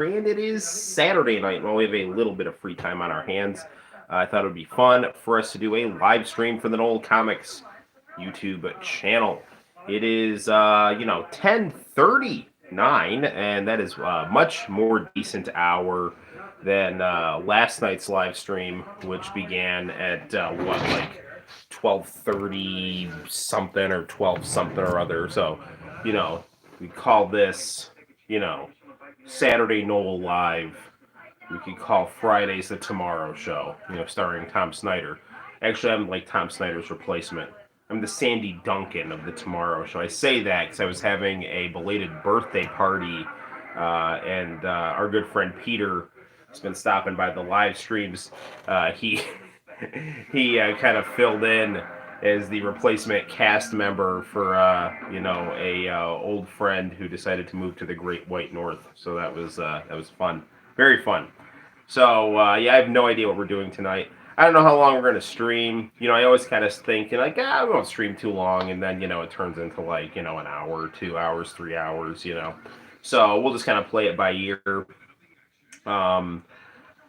and it is Saturday night. While we have a little bit of free time on our hands, I thought it would be fun for us to do a live stream for the Noel ComiX YouTube channel. It is 10:39, and that is much more decent hour than last night's live stream, which began at 12:30 something or 12 something or other. So, you know, we call this you know Saturday Noel Live. We could call Fridays the Tomorrow Show, starring Tom Snyder. Actually, I'm like Tom Snyder's replacement. I'm the Sandy Duncan of the Tomorrow Show. I say that because I was having a belated birthday party, and our good friend Peter has been stopping by the live streams. He he kind of filled in as the replacement cast member for a old friend who decided to move to the Great White North. So that was fun, very fun. So yeah, I have no idea what we're doing tonight. I don't know how long we're going to stream. I always kind of think like, we won't stream too long, and then it turns into like an hour, 2 hours, 3 hours. So we'll just kind of play it by ear. Um,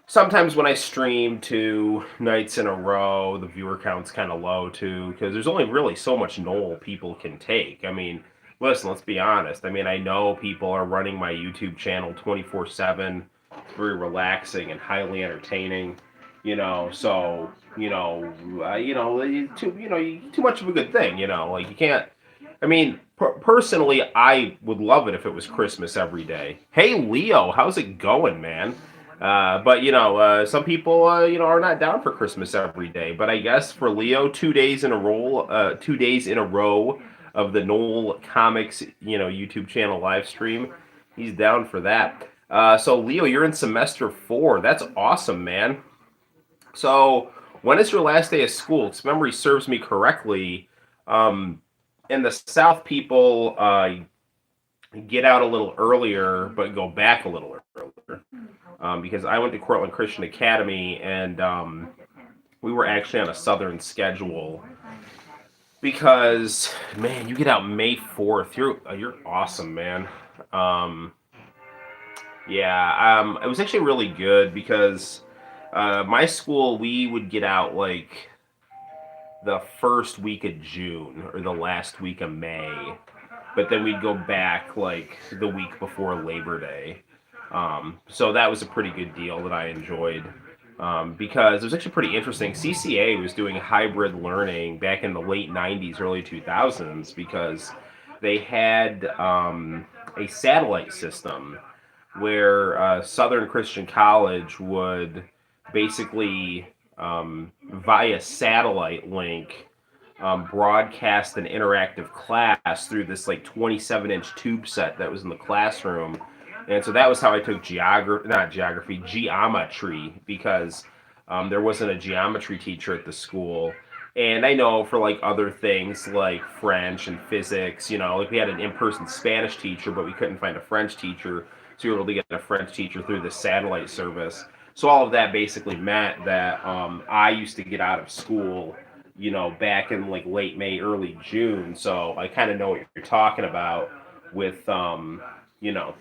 Sometimes when I stream 2 nights in a row, the viewer count's kind of low too, because there's only really so much Noel people can take. I mean, listen, let's be honest. I mean, I know people are running my YouTube channel 24/7. It's very relaxing and highly entertaining. So too much of a good thing. Like you can't. I mean, personally, I would love it if it was Christmas every day. Hey, Leo, how's it going, man? But some people are not down for Christmas every day. But I guess for Leo, 2 days in a row, 2 days in a row of the Noel Comics YouTube channel live stream, he's down for that. So Leo, you're in semester 4. That's awesome, man. So when is your last day of school? If memory serves me correctly, um, in the South, people get out a little earlier, but go back a little earlier. Because I went to Cortland Christian Academy, and we were actually on a Southern schedule. Because man, you get out May 4th. You're awesome, man. Um, yeah, it was actually really good because my school we would get out like the first week of June or the last week of May, but then we'd go back like the week before Labor Day. So that was a pretty good deal that I enjoyed because it was actually pretty interesting. CCA was doing hybrid learning back in the late 90s, early 2000s because they had a satellite system where Southern Christian College would basically, via satellite link, broadcast an interactive class through this like 27-inch tube set that was in the classroom. And so that was how I took geometry, because there wasn't a geometry teacher at the school. And I know for like other things like French and physics, like we had an in-person Spanish teacher, but we couldn't find a French teacher, so we were able to get a French teacher through the satellite service. So all of that basically meant that I used to get out of school, back in like late May, early June. So I kind of know what you're talking about with, you know,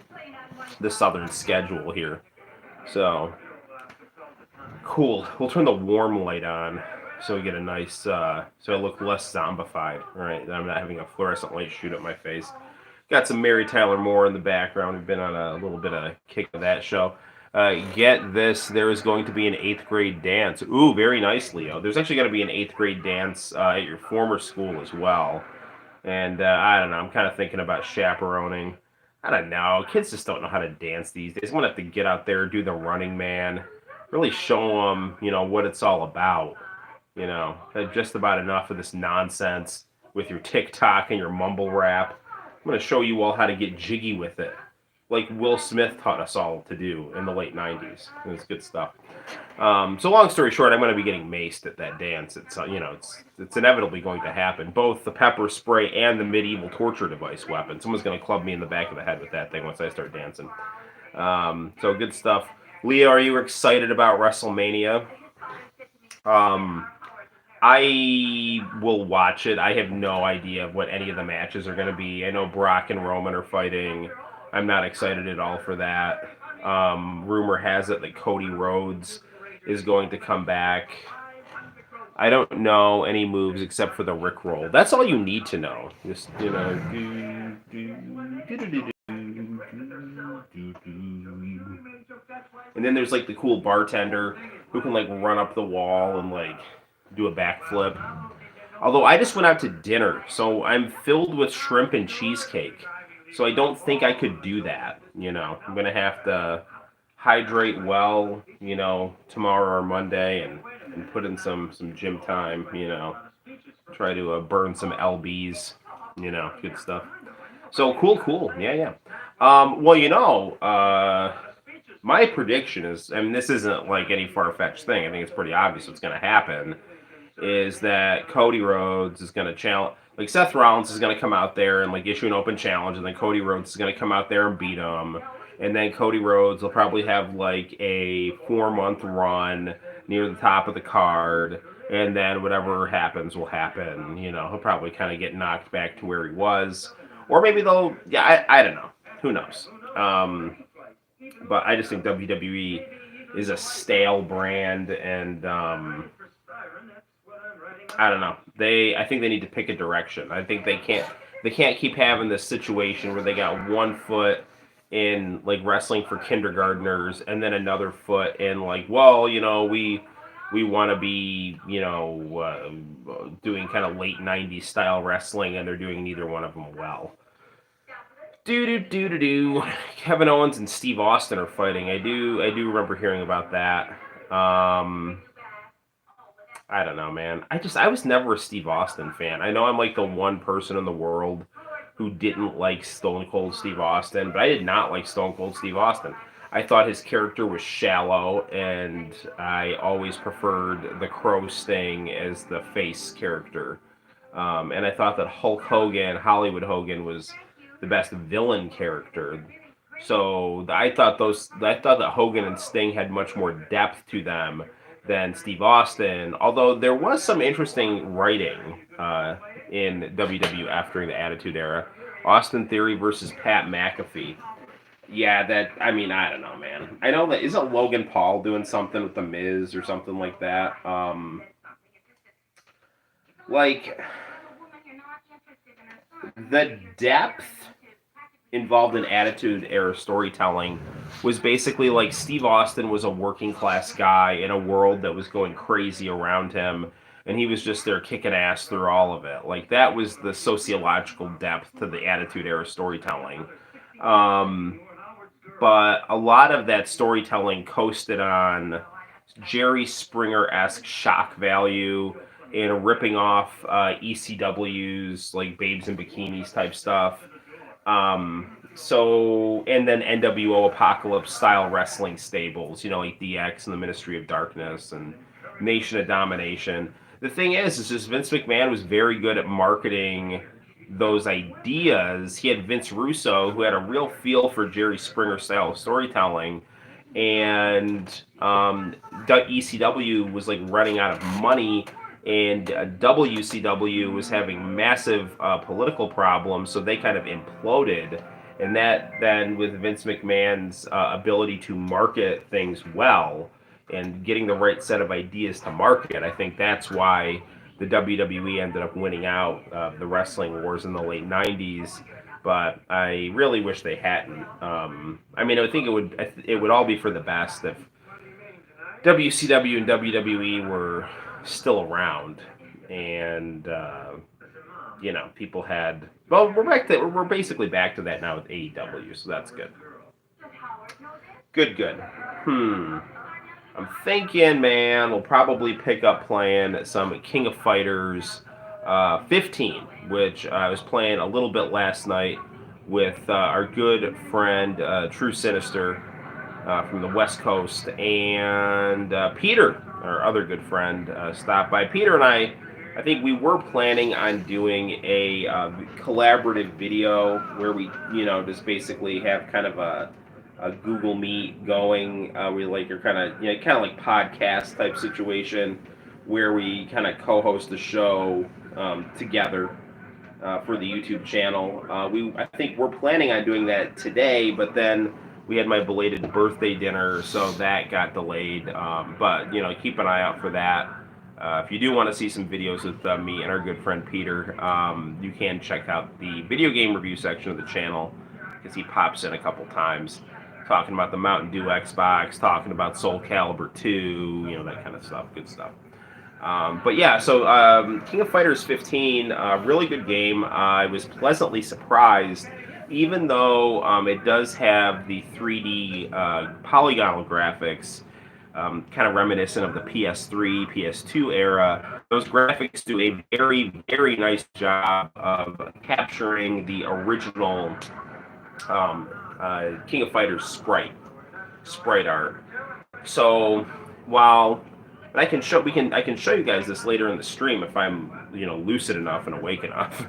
the Southern schedule here. So cool. We'll turn the warm light on so we get a nice, so I look less zombified. Right, I'm not having a fluorescent light shoot at my face. Got some Mary Tyler Moore in the background. We've been on a little bit of a kick of that show. Get this, there is going to be an 8th grade dance. Ooh, very nice, Leo. There's actually going to be an 8th grade dance at your former school as well. And I don't know, I'm kind of thinking about chaperoning. I don't know. Kids just don't know how to dance these days. I'm going to have to get out there, do the running man, really show them, what it's all about. Just about enough of this nonsense with your TikTok and your mumble rap. I'm going to show you all how to get jiggy with it, like Will Smith taught us all to do in the late 90s. It's good stuff. So long story short, I'm going to be getting maced at that dance. It's inevitably going to happen. Both the pepper spray and the medieval torture device weapon. Someone's going to club me in the back of the head with that thing once I start dancing. So good stuff. Leah, are you excited about WrestleMania? I will watch it. I have no idea what any of the matches are going to be. I know Brock and Roman are fighting. I'm not excited at all for that. Rumor has it that Cody Rhodes is going to come back. I don't know any moves except for the Rickroll. That's all you need to know. Just and then there's like the cool bartender who can like run up the wall and like do a backflip. Although I just went out to dinner, so I'm filled with shrimp and cheesecake. So I don't think I could do that. I'm gonna have to hydrate well, tomorrow or Monday, and put in some gym time. Try to burn some lbs. Good stuff. So cool. Yeah. Well, my prediction is, I mean, this isn't like any far fetched thing. I think it's pretty obvious what's going to happen. Is that Cody Rhodes is going to challenge, like Seth Rollins is going to come out there and like issue an open challenge, and then Cody Rhodes is going to come out there and beat him, and then Cody Rhodes will probably have like a 4-month run near the top of the card, and then whatever happens will happen. He'll probably kind of get knocked back to where he was, or maybe they'll, yeah, I don't know, who knows. But I just think WWE is a stale brand, and I don't know. I think they need to pick a direction. I think they can't keep having this situation where they got one foot in like wrestling for kindergartners and then another foot in like, well, we want to be, doing kind of late '90s style wrestling, and they're doing neither one of them well. Do. Kevin Owens and Steve Austin are fighting. I do remember hearing about that. I don't know, man. I was never a Steve Austin fan. I know I'm like the one person in the world who didn't like Stone Cold Steve Austin, but I did not like Stone Cold Steve Austin. I thought his character was shallow, and I always preferred the Crow Sting as the face character. And I thought that Hulk Hogan, Hollywood Hogan, was the best villain character. So I thought that Hogan and Sting had much more depth to them than Steve Austin. Although there was some interesting writing in WWF during the Attitude Era. Austin Theory versus Pat McAfee. Yeah, that, I mean, I don't know, man. I know that isn't Logan Paul doing something with the Miz or something like that. Like the depth involved in Attitude Era storytelling was basically like Steve Austin was a working class guy in a world that was going crazy around him, and he was just there kicking ass through all of it. Like that was the sociological depth to the Attitude Era storytelling. Um, but a lot of that storytelling coasted on Jerry Springer esque shock value and ripping off ECW's like Babes in Bikinis type stuff. And then NWO Apocalypse style wrestling stables, like DX and the Ministry of Darkness and Nation of Domination. The thing is just Vince McMahon was very good at marketing those ideas. He had Vince Russo, who had a real feel for Jerry Springer style of storytelling, and ECW was like running out of money, and WCW was having massive political problems, so they kind of imploded. And that then, with Vince McMahon's ability to market things well and getting the right set of ideas to market, I think that's why the WWE ended up winning out the wrestling wars in the late '90s. But I really wish they hadn't. I mean, I think it would all be for the best if WCW and WWE were still around, and people had. Well, we're basically back to that now with AEW, so that's good. Good. I'm thinking, man, we'll probably pick up playing some King of Fighters 15, which I was playing a little bit last night with our good friend True Sinister from the West Coast, and Peter, our other good friend, stopped by. Peter and I think we were planning on doing a collaborative video where we, just basically have kind of a Google Meet going. We like are kind of like podcast type situation where we kind of co-host the show together for the YouTube channel. I think we're planning on doing that today, but then we had my belated birthday dinner, so that got delayed. But keep an eye out for that. If you do want to see some videos with me and our good friend Peter, you can check out the video game review section of the channel because he pops in a couple times, talking about the Mountain Dew Xbox, talking about Soul Calibur 2, that kind of stuff, good stuff. But yeah, so King of Fighters 15, really good game. I was pleasantly surprised, even though it does have the 3D polygonal graphics, kind of reminiscent of the PS3, PS2 era. Those graphics do a very, very nice job of capturing the original King of Fighters sprite art. So while I can show I can show you guys this later in the stream if I'm lucid enough and awake enough.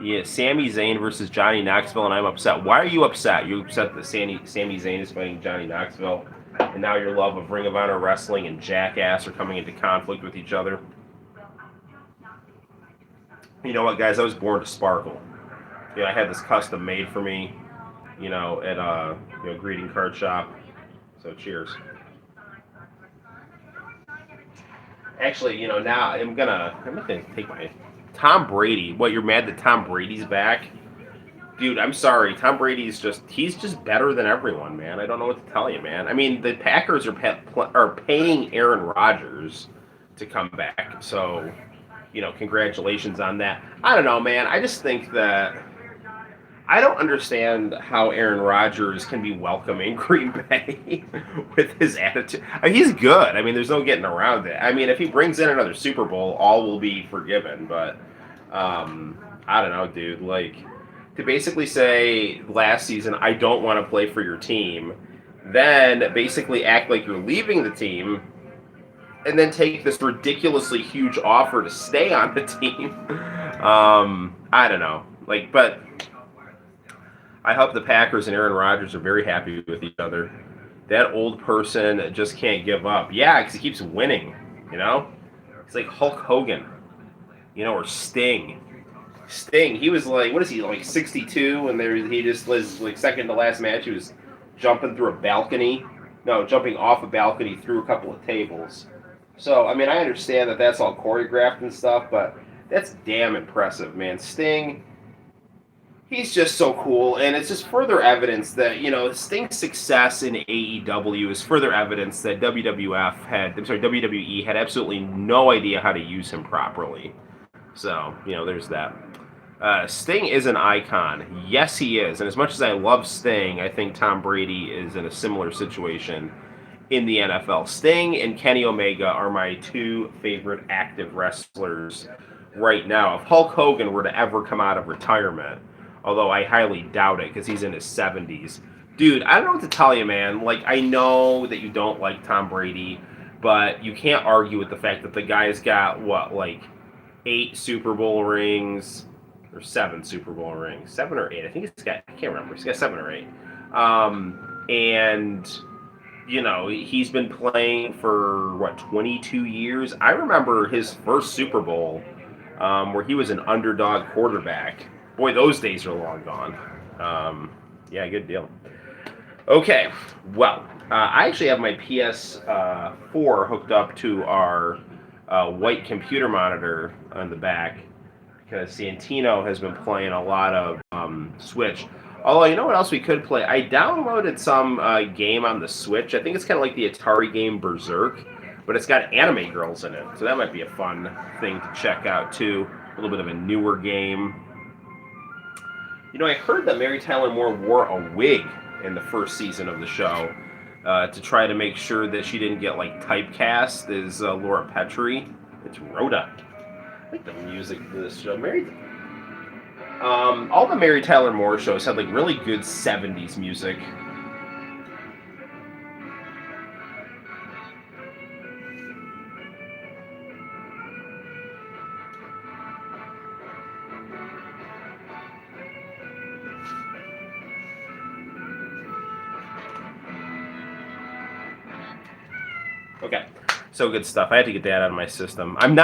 Yeah, Sami Zayn versus Johnny Knoxville, and I'm upset. Why are you upset? You upset that Sami Zayn is fighting Johnny Knoxville, and now your love of Ring of Honor wrestling and Jackass are coming into conflict with each other? You know what, guys? I was born to sparkle. I had this custom made for me, at greeting card shop. So cheers. Actually, now I'm gonna take my Tom Brady. What, you're mad that Tom Brady's back? Dude, I'm sorry. Tom Brady's he's just better than everyone, man. I don't know what to tell you, man. I mean, the Packers are paying Aaron Rodgers to come back. So, congratulations on that. I don't know, man. I just think that I don't understand how Aaron Rodgers can be welcoming Green Bay with his attitude. I mean, he's good. I mean, there's no getting around it. I mean, if he brings in another Super Bowl, all will be forgiven. But I don't know, dude. Like, to basically say last season, I don't want to play for your team, then basically act like you're leaving the team, and then take this ridiculously huge offer to stay on the team. I don't know. But I hope the Packers and Aaron Rodgers are very happy with each other. That old person just can't give up. Yeah, because he keeps winning, He's like Hulk Hogan, or Sting. Sting, he was what is he, 62? And he just was, second to last match. He was jumping through a balcony. No, jumping off a balcony through a couple of tables. So, I mean, I understand that that's all choreographed and stuff, but that's damn impressive, man. Sting, he's just so cool, and it's just further evidence that, Sting's success in AEW is further evidence that WWE had absolutely no idea how to use him properly. So, there's that. Sting is an icon. Yes, he is. And as much as I love Sting, I think Tom Brady is in a similar situation in the NFL. Sting and Kenny Omega are my two favorite active wrestlers right now. If Hulk Hogan were to ever come out of retirement, although I highly doubt it because he's in his 70s. Dude, I don't know what to tell you, man. I know that you don't like Tom Brady, but you can't argue with the fact that the guy's got, 8 Super Bowl rings, or 7 Super Bowl rings. 7 or 8. I think I can't remember. He's got 7 or 8. And, he's been playing for, 22 years? I remember his first Super Bowl where he was an underdog quarterback. Boy, those days are long gone. Yeah, good deal. Okay, well, I actually have my PS4 hooked up to our white computer monitor on the back because Santino has been playing a lot of Switch. Although, you know what else we could play? I downloaded some game on the Switch. I think it's kind of like the Atari game Berserk, but it's got anime girls in it. So that might be a fun thing to check out, too. A little bit of a newer game. I heard that Mary Tyler Moore wore a wig in the first season of the show to try to make sure that she didn't get, typecast as Laura Petrie. It's Rhoda. I like the music for this show. All the Mary Tyler Moore shows had, really good 70s music. Okay, so good stuff. I had to get that out of my system. I'm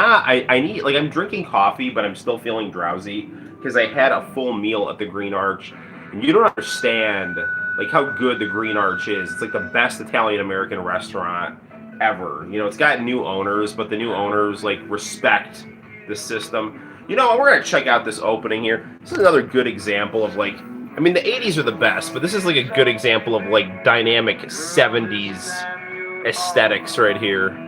drinking coffee, but I'm still feeling drowsy because I had a full meal at the Green Arch. And you don't understand like how good the Green Arch is. It's like the best Italian American restaurant ever. You know, it's got new owners, but the new owners like respect the system. You know, we're gonna check out this opening here. This is another good example of like, I mean, the '80s are the best, but this is like a good example of like dynamic '70s aesthetics right here.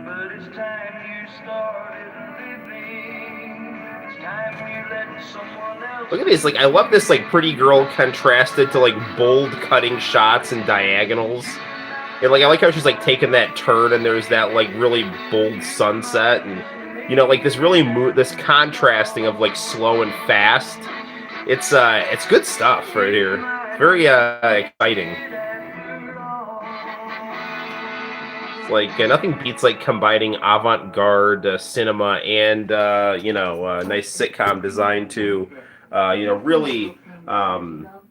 Look at this, like I love this like pretty girl contrasted to like bold cutting shots and diagonals. And like I like how she's like taking that turn and there's that like really bold sunset and you know like this really this contrasting of like slow and fast. It's good stuff right here. Very exciting. Like nothing beats like combining avant-garde cinema and nice sitcom design to really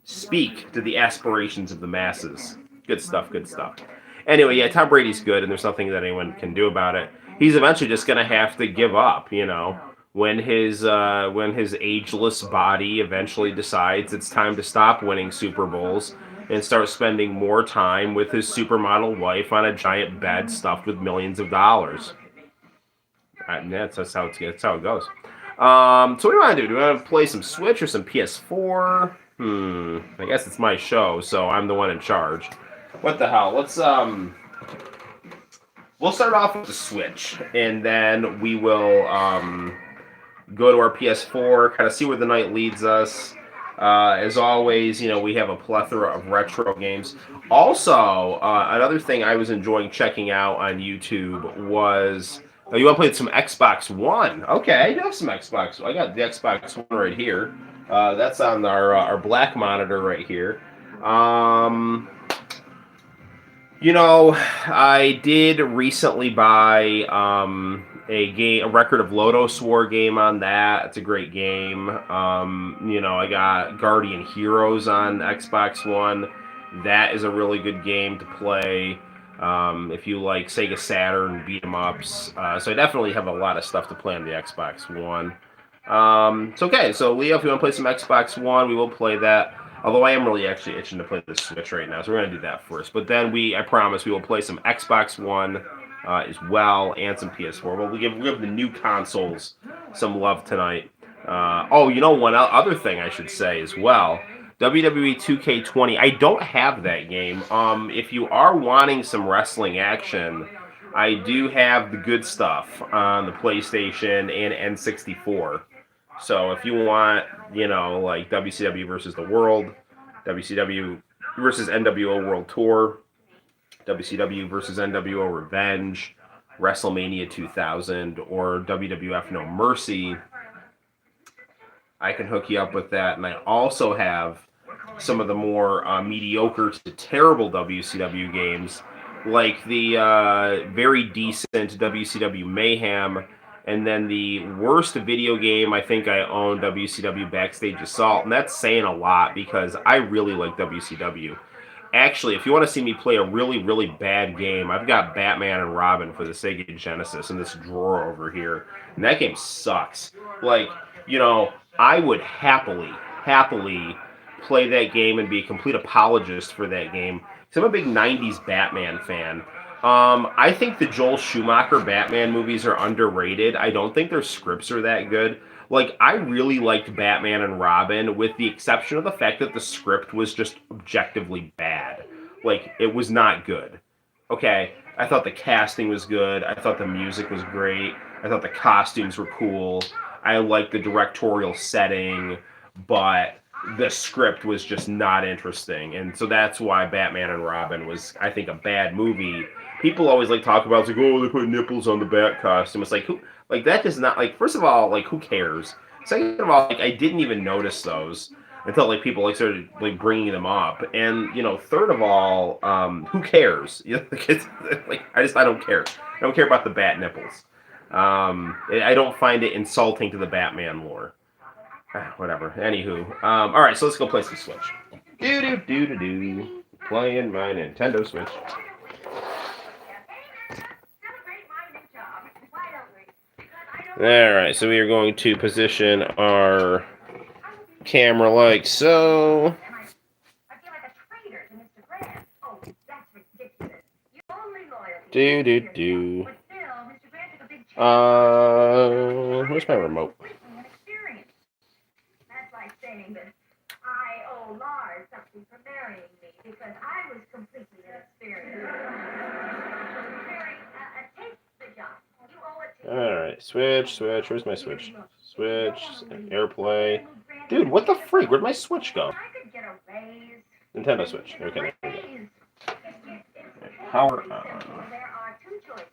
speak to the aspirations of the masses. Good stuff, good stuff. Anyway, yeah, Tom Brady's good, and there's nothing that anyone can do about it. He's eventually just gonna have to give up, when his ageless body eventually decides it's time to stop winning Super Bowls and start spending more time with his supermodel wife on a giant bed stuffed with millions of dollars. That's how it goes. So what do you want to do? Do you want to play some Switch or some PS4? I guess it's my show, so I'm the one in charge. What the hell? We'll start off with the Switch, and then we will go to our PS4, kind of see where the night leads us. As always, we have a plethora of retro games. Also, another thing I was enjoying checking out on YouTube was you want to play some Xbox One? Okay, I do have some Xbox. I got the Xbox One right here. That's on our black monitor right here. I did recently buy a Record of Lodoss War game on that. It's a great game. I got Guardian Heroes on Xbox One. That is a really good game to play if you like Sega Saturn beat 'em ups. So I definitely have a lot of stuff to play on the Xbox One. So Leo, if you want to play some Xbox One, we will play that. Although I am really actually itching to play the Switch right now, so we're going to do that first. But then I promise, we will play some Xbox One as well, and some PS4. But we'll give the new consoles some love tonight. One other thing I should say as well, WWE 2K20. I don't have that game. If you are wanting some wrestling action, I do have the good stuff on the PlayStation and N64. So if you want, like WCW versus the World, WCW versus NWO World Tour, WCW versus NWO Revenge, WrestleMania 2000, or WWF No Mercy, I can hook you up with that. And I also have some of the more mediocre to terrible WCW games, like the very decent WCW Mayhem, and then the worst video game I think I own, WCW Backstage Assault. And that's saying a lot because I really like WCW. Actually, if you want to see me play a really, really bad game, I've got Batman and Robin for the Sega Genesis in this drawer over here. And that game sucks. Like, I would happily play that game and be a complete apologist for that game. Because I'm a big 90s Batman fan. I think the Joel Schumacher Batman movies are underrated. I don't think their scripts are that good. Like, I really liked Batman and Robin, with the exception of the fact that the script was just objectively bad. Like, it was not good. Okay, I thought the casting was good. I thought the music was great. I thought the costumes were cool. I liked the directorial setting, but the script was just not interesting. And so that's why Batman and Robin was, I think, a bad movie. People always talk about, it's like, oh, they put nipples on the bat costume. It's like, who, that does not, first of all, who cares? Second of all, I didn't even notice those until people started bringing them up. And third of all, who cares? I don't care. I don't care about the bat nipples. I don't find it insulting to the Batman lore. Whatever. Anywho, all right. So let's go play some Switch. Playing my Nintendo Switch. Alright, so we are going to position our camera like so. Do do do. Where's my remote? That's like saying that I owe Lars something for marrying me because I was completely inexperienced. Mary, take the job. You owe it to All right, switch, switch. Where's my switch? Switch, AirPlay. Dude, what the freak? Where'd my switch go? I could get a raise. Nintendo Switch. Okay, there we go. Raise. Power on. There are two choices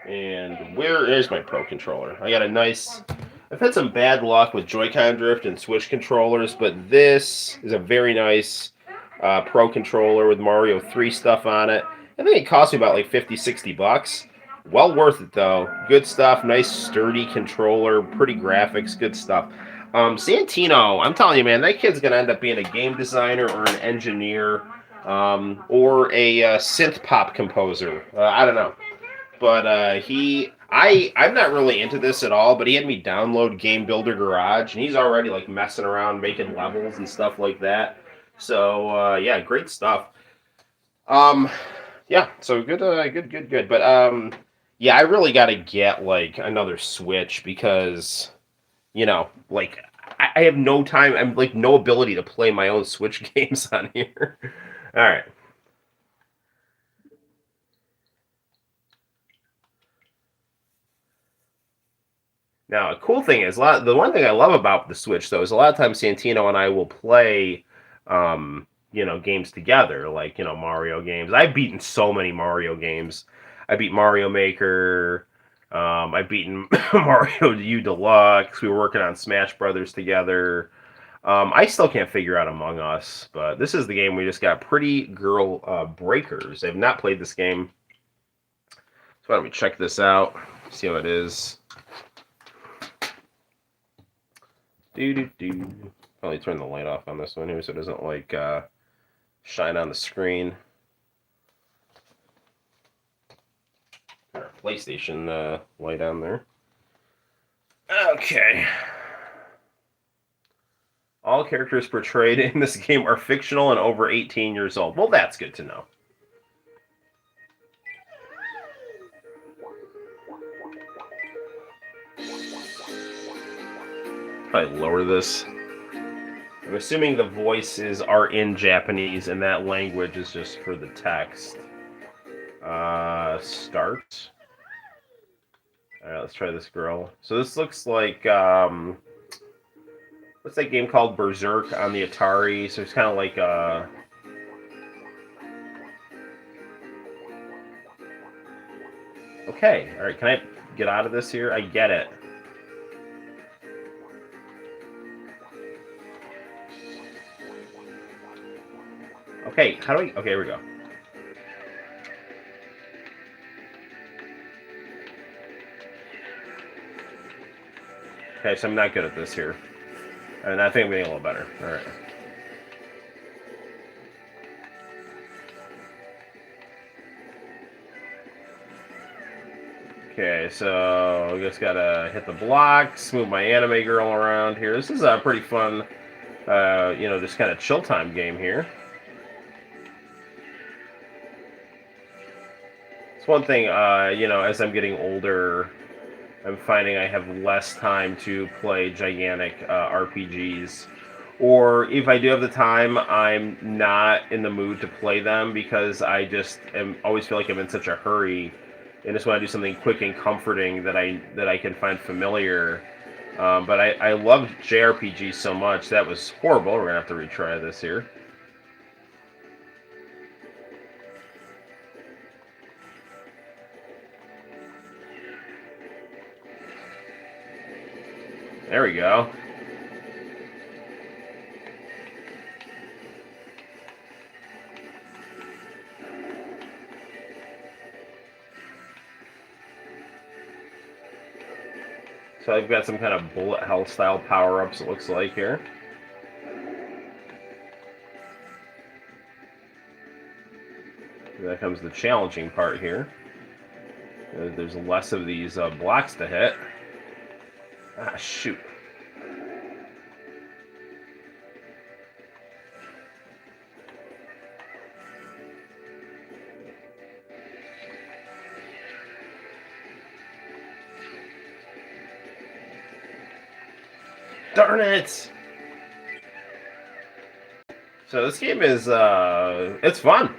here. And where is my Pro controller? I got a nice. I've had some bad luck with Joy-Con drift and Switch controllers, but this is a very nice Pro controller with Mario 3 stuff on it. I think it cost me about like 50, 60 bucks. Well worth it though. Good stuff. Nice sturdy controller. Pretty graphics. Good stuff. Santino, I'm telling you, man, that kid's gonna end up being a game designer or an engineer, or a synth pop composer. I don't know, but I'm not really into this at all. But he had me download Game Builder Garage, and he's already like messing around, making levels and stuff like that. So yeah, great stuff. Yeah, so good, good. But yeah, I really got to get like another Switch because like I have no time. I'm like no ability to play my own Switch games on here. All right. Now, a cool thing is the one thing I love about the Switch though is a lot of times Santino and I will play, games together, like Mario games. I've beaten so many Mario games. I beat Mario Maker. I've beaten Mario U Deluxe. We were working on Smash Brothers together. I still can't figure out Among Us, but this is the game we just got. Pretty Girl Breakers. I've not played this game, so why don't we check this out? See how it is. Do do do. Probably turn the light off on this one here so it doesn't like shine on the screen. Our PlayStation light on there. Okay. All characters portrayed in this game are fictional and over 18 years old. Well, that's good to know. Probably lower this. I'm assuming the voices are in Japanese and that language is just for the text. Start. Alright, let's try this girl. So this looks like, what's that game called? Berserk on the Atari. So it's kind of like, okay, alright, can I get out of this here? I get it. Okay, how do I... Okay, here we go. Okay, so I'm not good at this here. And I think I'm getting a little better. Alright. Okay, so I just gotta hit the blocks, move my anime girl around here. This is a pretty fun, just kind of chill time game here. It's one thing, as I'm getting older, I'm finding I have less time to play gigantic RPGs. Or if I do have the time, I'm not in the mood to play them because I just always feel like I'm in such a hurry and just want to do something quick and comforting that I can find familiar. But I love JRPGs so much. That was horrible. We're going to have to retry this here. There we go. So I've got some kind of bullet hell style power-ups, it looks like here. And that comes the challenging part here. There's less of these blocks to hit. Ah, shoot. Darn it! So this game is, it's fun.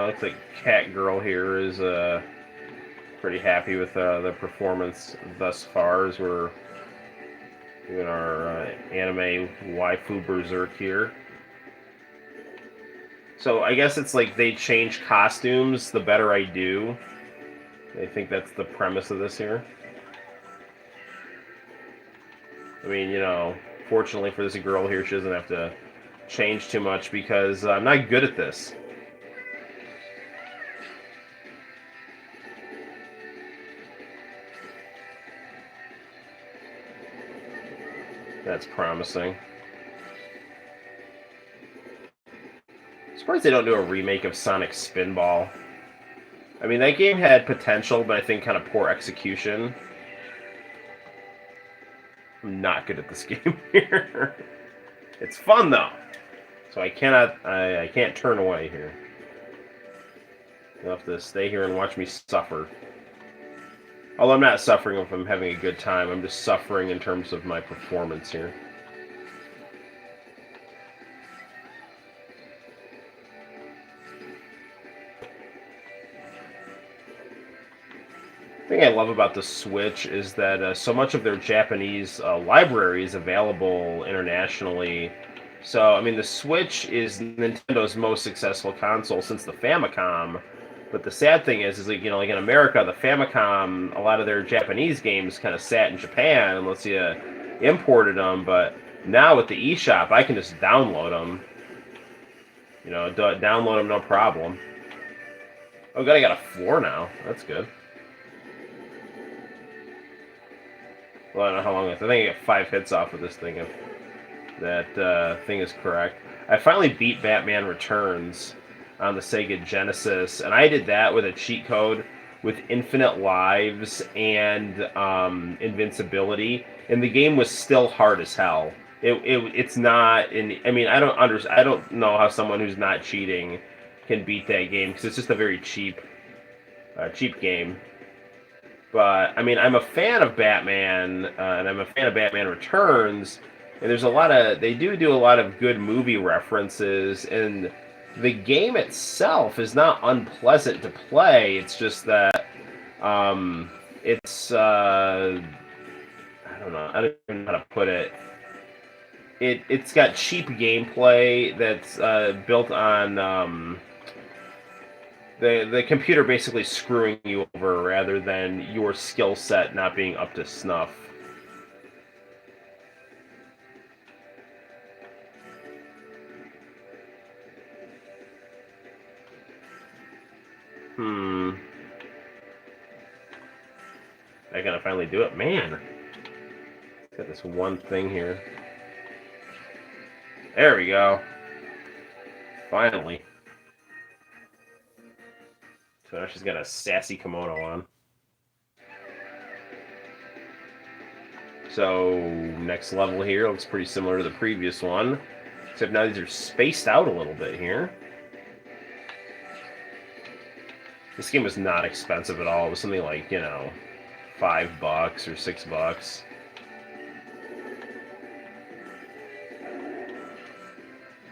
Looks like Cat Girl here is, pretty happy with, the performance thus far as we're doing our, anime waifu berserk here. So I guess it's like they change costumes the better I do. I think that's the premise of this here. I mean, you know, fortunately for this girl here, she doesn't have to change too much because I'm not good at this. That's promising. Surprised they don't do a remake of Sonic Spinball. I mean, that game had potential, but I think kind of poor execution. I'm not good at this game here. It's fun though, so I can't turn away here. You'll have to stay here and watch me suffer. Although I'm not suffering if I'm having a good time. I'm just suffering in terms of my performance here. The thing I love about the Switch is that so much of their Japanese library is available internationally. So, I mean, the Switch is Nintendo's most successful console since the Famicom. But the sad thing is like, you know, like in America, the Famicom, a lot of their Japanese games kind of sat in Japan unless you imported them. But now with the eShop, I can just download them. You know, download them no problem. Oh, God, I got a floor now. That's good. Well, I don't know how long. I think I get 5 hits off of this thing if that thing is correct. I finally beat Batman Returns on the Sega Genesis, and I did that with a cheat code with infinite lives and invincibility, and the game was still hard as hell. It's not in. I mean, I don't know how someone who's not cheating can beat that game because it's just a very cheap game. But I mean, I'm a fan of Batman, and I'm a fan of Batman Returns. And there's a lot of they do a lot of good movie references, and the game itself is not unpleasant to play. It's just that it's I don't know. I don't even know how to put it. It's got cheap gameplay that's built on the computer basically screwing you over rather than your skill set not being up to snuff. I gotta finally do it. Man, got this one thing here. There we go. Finally. So now she's got a sassy kimono on. So next level here looks pretty similar to the previous one, except now these are spaced out a little bit here. This game was not expensive at all. It was something like, you know, $5 or $6.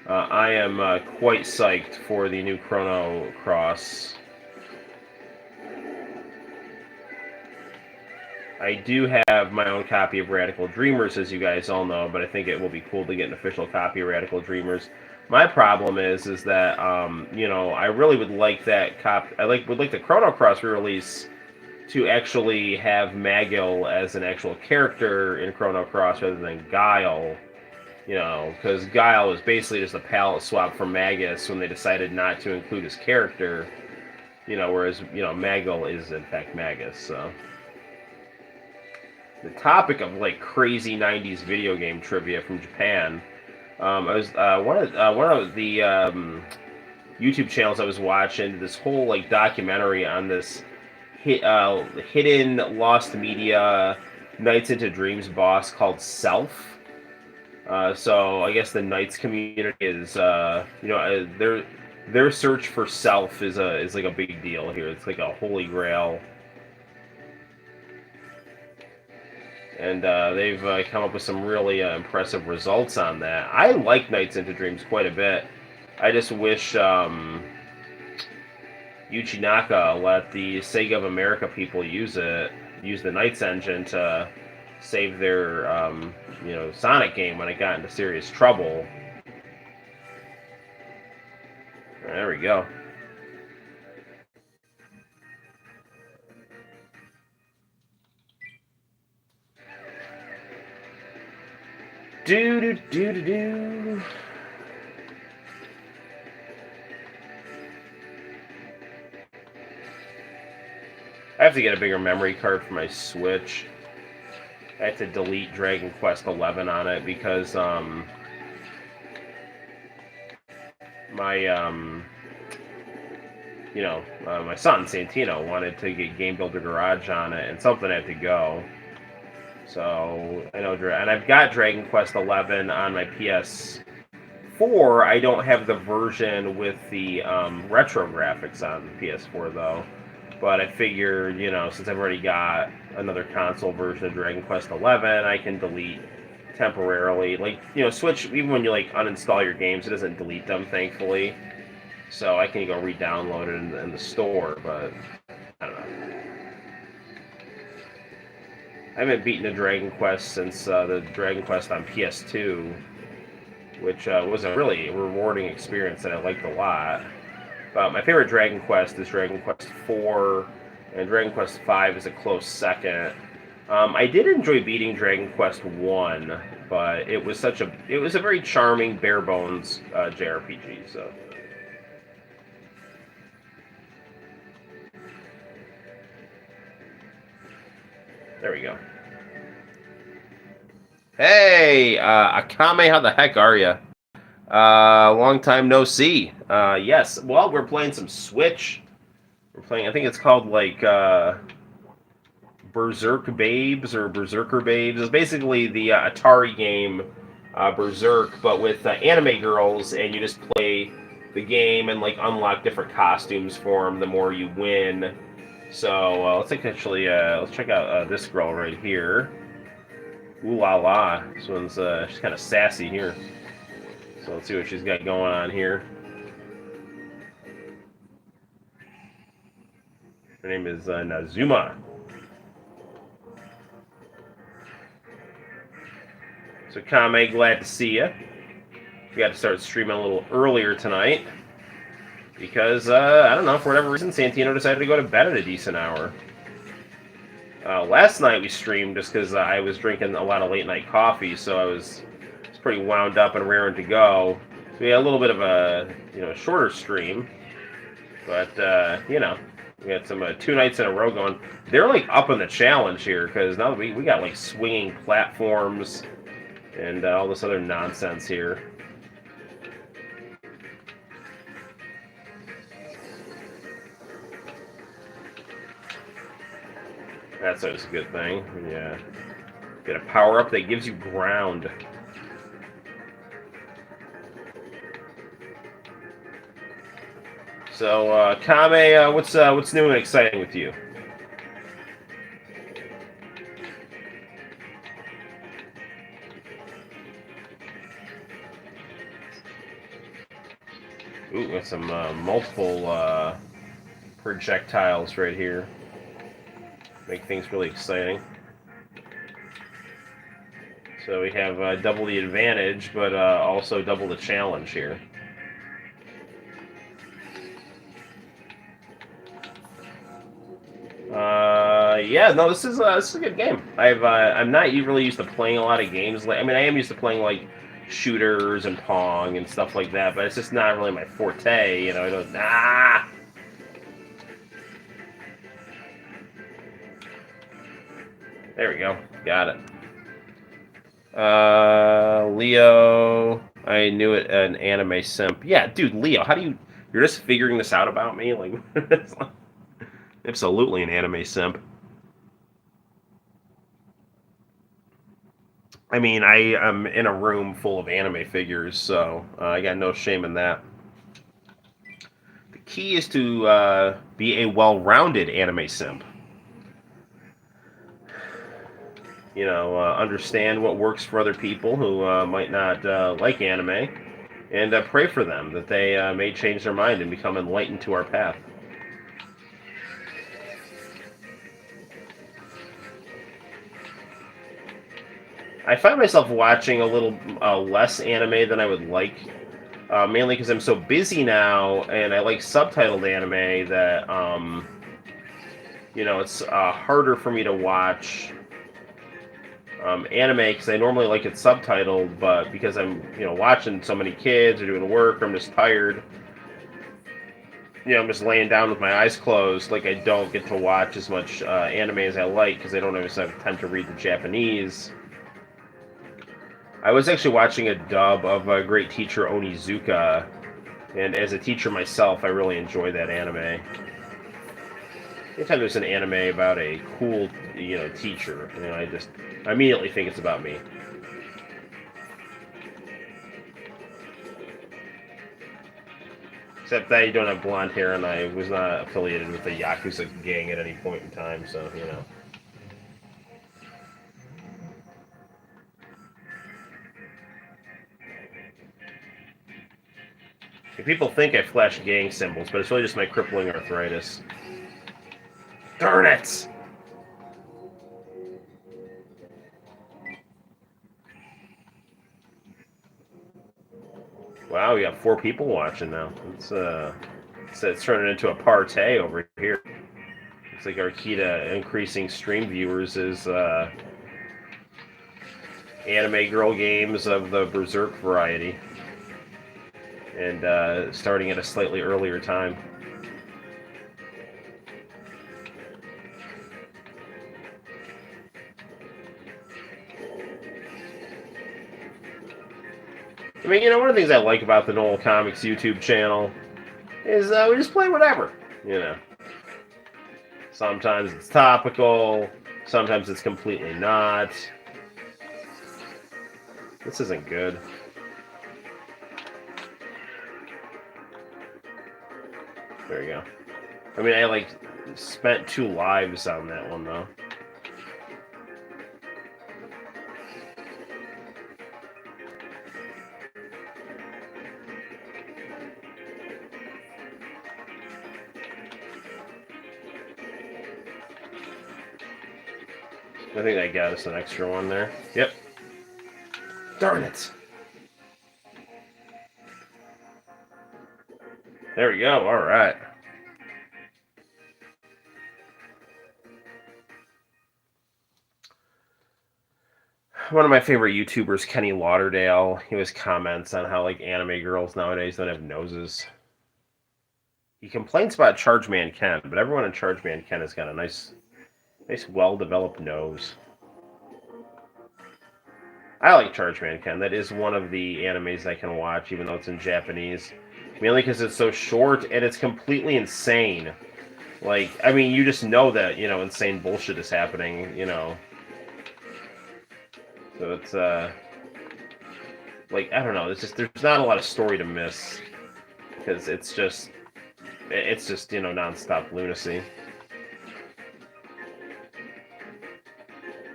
I am quite psyched for the new Chrono Cross. I do have my own copy of Radical Dreamers, as you guys all know, but I think it will be cool to get an official copy of Radical Dreamers. My problem is that you know, I really would like that would like the Chrono Cross re-release to actually have Magil as an actual character in Chrono Cross rather than Guile. You know, because Guile was basically just a palette swap from Magus when they decided not to include his character. You know, whereas, you know, Magil is in fact Magus. So the topic of like crazy '90s video game trivia from Japan. I was one of the YouTube channels I was watching this whole like documentary on this hidden lost media Nights into Dreams boss called Self. So I guess the Knights community is, their search for self is like a big deal here. It's like a holy grail, and they've come up with some really impressive results on that. I like Nights into Dreams quite a bit. I just wish Yuichi Naka let the Sega of America people use the Knights engine to save their Sonic game when it got into serious trouble. There we go. Do do do do do. I have to get a bigger memory card for my Switch. I had to delete Dragon Quest XI on it because my son Santino wanted to get Game Builder Garage on it, and something had to go. So I know, and I've got Dragon Quest XI on my PS4. I don't have the version with the retro graphics on the PS4 though. But I figured, since I've already got another console version of Dragon Quest XI, I can delete temporarily. Like, Switch, even when you uninstall your games, it doesn't delete them, thankfully. So I can go re-download it in the store, but I don't know. I haven't beaten a Dragon Quest since the Dragon Quest on PS2, which was a really rewarding experience that I liked a lot. My favorite Dragon Quest is Dragon Quest IV, and Dragon Quest V is a close second. I did enjoy beating Dragon Quest I, but it was a very charming, bare bones JRPG. So there we go. Hey, Akame, how the heck are you? Long time no see. Yes. Well, we're playing some Switch. We're playing. I think it's called Berserk Babes or Berserker Babes. It's basically the Atari game Berserk, but with anime girls, and you just play the game and unlock different costumes for them the more you win. So let's check out this girl right here. Ooh la la. This one's she's kind of sassy here. So let's see what she's got going on here. Her name is Nazuma. So Kame, glad to see you. We got to start streaming a little earlier tonight because I don't know, for whatever reason Santino decided to go to bed at a decent hour. Last night we streamed just because I was drinking a lot of late night coffee, so I was pretty wound up and raring to go. So we had a little bit of a shorter stream, but we had some 2 nights in a row going. They're up in the challenge here because now we got swinging platforms and all this other nonsense here. That's always a good thing. Yeah, get a power up that gives you ground. So, Kame, what's new and exciting with you? Ooh, got some multiple projectiles right here. Make things really exciting. So we have double the advantage, but also double the challenge here. Yeah, no, this is a good game. I'm not really used to playing a lot of games. I am used to playing shooters and Pong and stuff like that, but it's just not really my forte. I don't. There we go. Got it. Leo. I knew it. An anime simp. Yeah, dude, Leo. You're just figuring this out about me? Absolutely an anime simp. I mean, I am in a room full of anime figures, so I got no shame in that. The key is to be a well-rounded anime simp. Understand what works for other people who might not like anime, and pray for them that they may change their mind and become enlightened to our path. I find myself watching a little less anime than I would like, mainly because I'm so busy now, and I like subtitled anime that it's harder for me to watch anime because I normally like it subtitled, but because I'm watching so many kids or doing work, or I'm just tired. I'm just laying down with my eyes closed. Like I don't get to watch as much anime as I like because I don't always have time to read the Japanese. I was actually watching a dub of Great Teacher Onizuka, and as a teacher myself, I really enjoy that anime. Anytime there's an anime about a cool, teacher, I immediately think it's about me. Except that I don't have blonde hair, and I was not affiliated with the Yakuza gang at any point in time, so. People think I flash gang symbols, but it's really just my crippling arthritis. Darn it! Wow, we got 4 people watching now. It's turning into a party over here. It's like our key to increasing stream viewers is anime girl games of the Berserk variety, and starting at a slightly earlier time. I mean, one of the things I like about the Noel ComiX YouTube channel is we just play whatever, Sometimes it's topical, sometimes it's completely not. This isn't good. There you go. I mean, I spent 2 lives on that one though. I think I got us an extra one there. Yep. Darn it. There we go. All right. One of my favorite YouTubers, Kenny Lauderdale, he always comments on how anime girls nowadays don't have noses. He complains about Chargeman Ken, but everyone in Chargeman Ken has got a nice, well-developed nose. I like Chargeman Ken. That is one of the animes I can watch, even though it's in Japanese. Mainly because it's so short and it's completely insane. I mean, you just know that, insane bullshit is happening, So it's, I don't know. There's not a lot of story to miss. Because it's just, nonstop lunacy.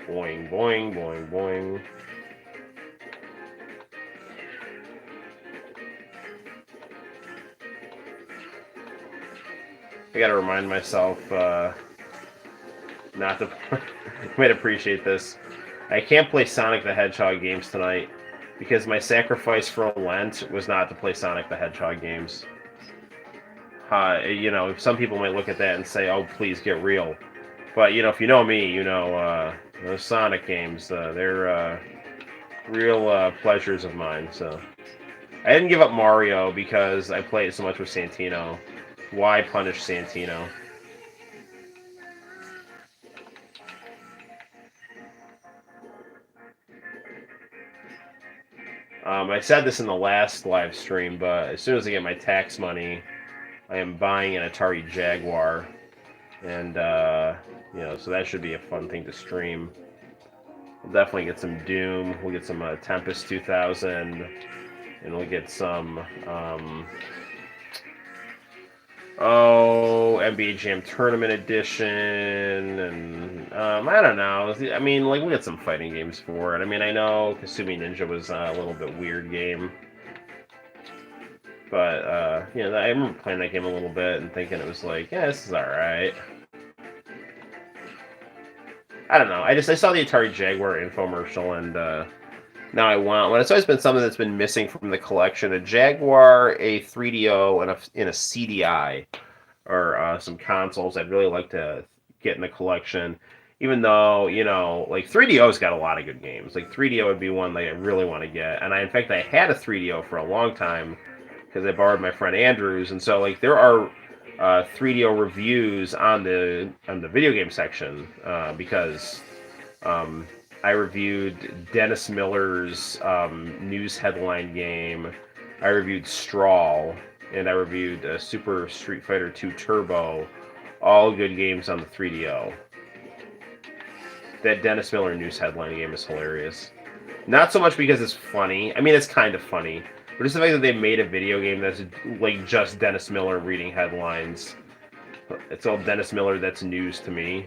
Boing, boing, boing, boing. I gotta remind myself not to. You might appreciate this. I can't play Sonic the Hedgehog games tonight because my sacrifice for Lent was not to play Sonic the Hedgehog games. Some people might look at that and say, "Oh, please get real," but if you know me, those Sonic games, they're real pleasures of mine. So I didn't give up Mario because I played so much with Santino. Why punish Santino? I said this in the last live stream, but as soon as I get my tax money, I am buying an Atari Jaguar, and so that should be a fun thing to stream. We'll definitely get some Doom. We'll get some Tempest 2000, and we'll get some NBA Jam Tournament Edition, and I don't know. I mean, like, we'll get some fighting games for it. I mean, I know Kasumi Ninja was a little bit weird game, but I remember playing that game a little bit and thinking it was like, yeah, this is all right. I don't know. I saw the Atari Jaguar infomercial, and now I want one. It's always been something that's been missing from the collection: a Jaguar, a 3DO, and a CDI, or some consoles I'd really like to get in the collection. Even though, like 3DO's got a lot of good games. Like 3DO would be one that I really want to get. And in fact, I had a 3DO for a long time because I borrowed my friend Andrew's, and so like there are 3DO reviews on the video game section because I reviewed Dennis Miller's news headline game. I reviewed Strawl, and I reviewed Super Street Fighter 2 Turbo. All good games on the 3DO. That Dennis Miller news headline game is hilarious. Not so much because it's funny. I mean, it's kind of funny. But just the fact that they made a video game that's like just Dennis Miller reading headlines. It's all Dennis Miller that's news to me.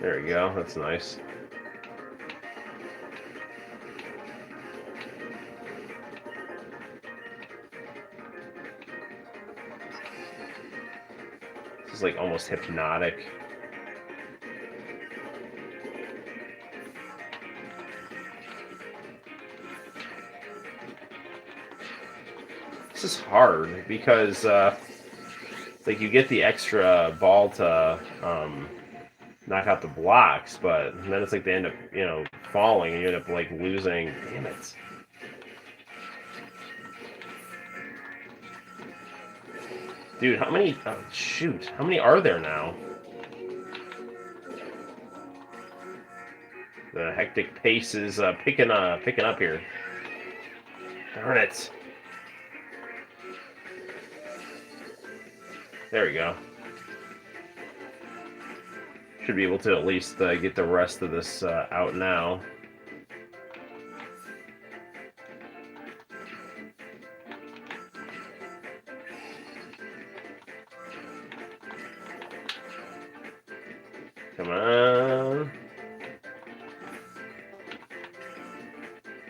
There we go. That's nice. This is like almost hypnotic. This is hard because like you get the extra ball to knock out the blocks, but then it's like they end up falling and you end up like losing. Damn it. Dude, how many? Oh, shoot, how many are there now? The hectic pace is picking up here. Darn it. There we go. Should be able to at least get the rest of this out now. Come on.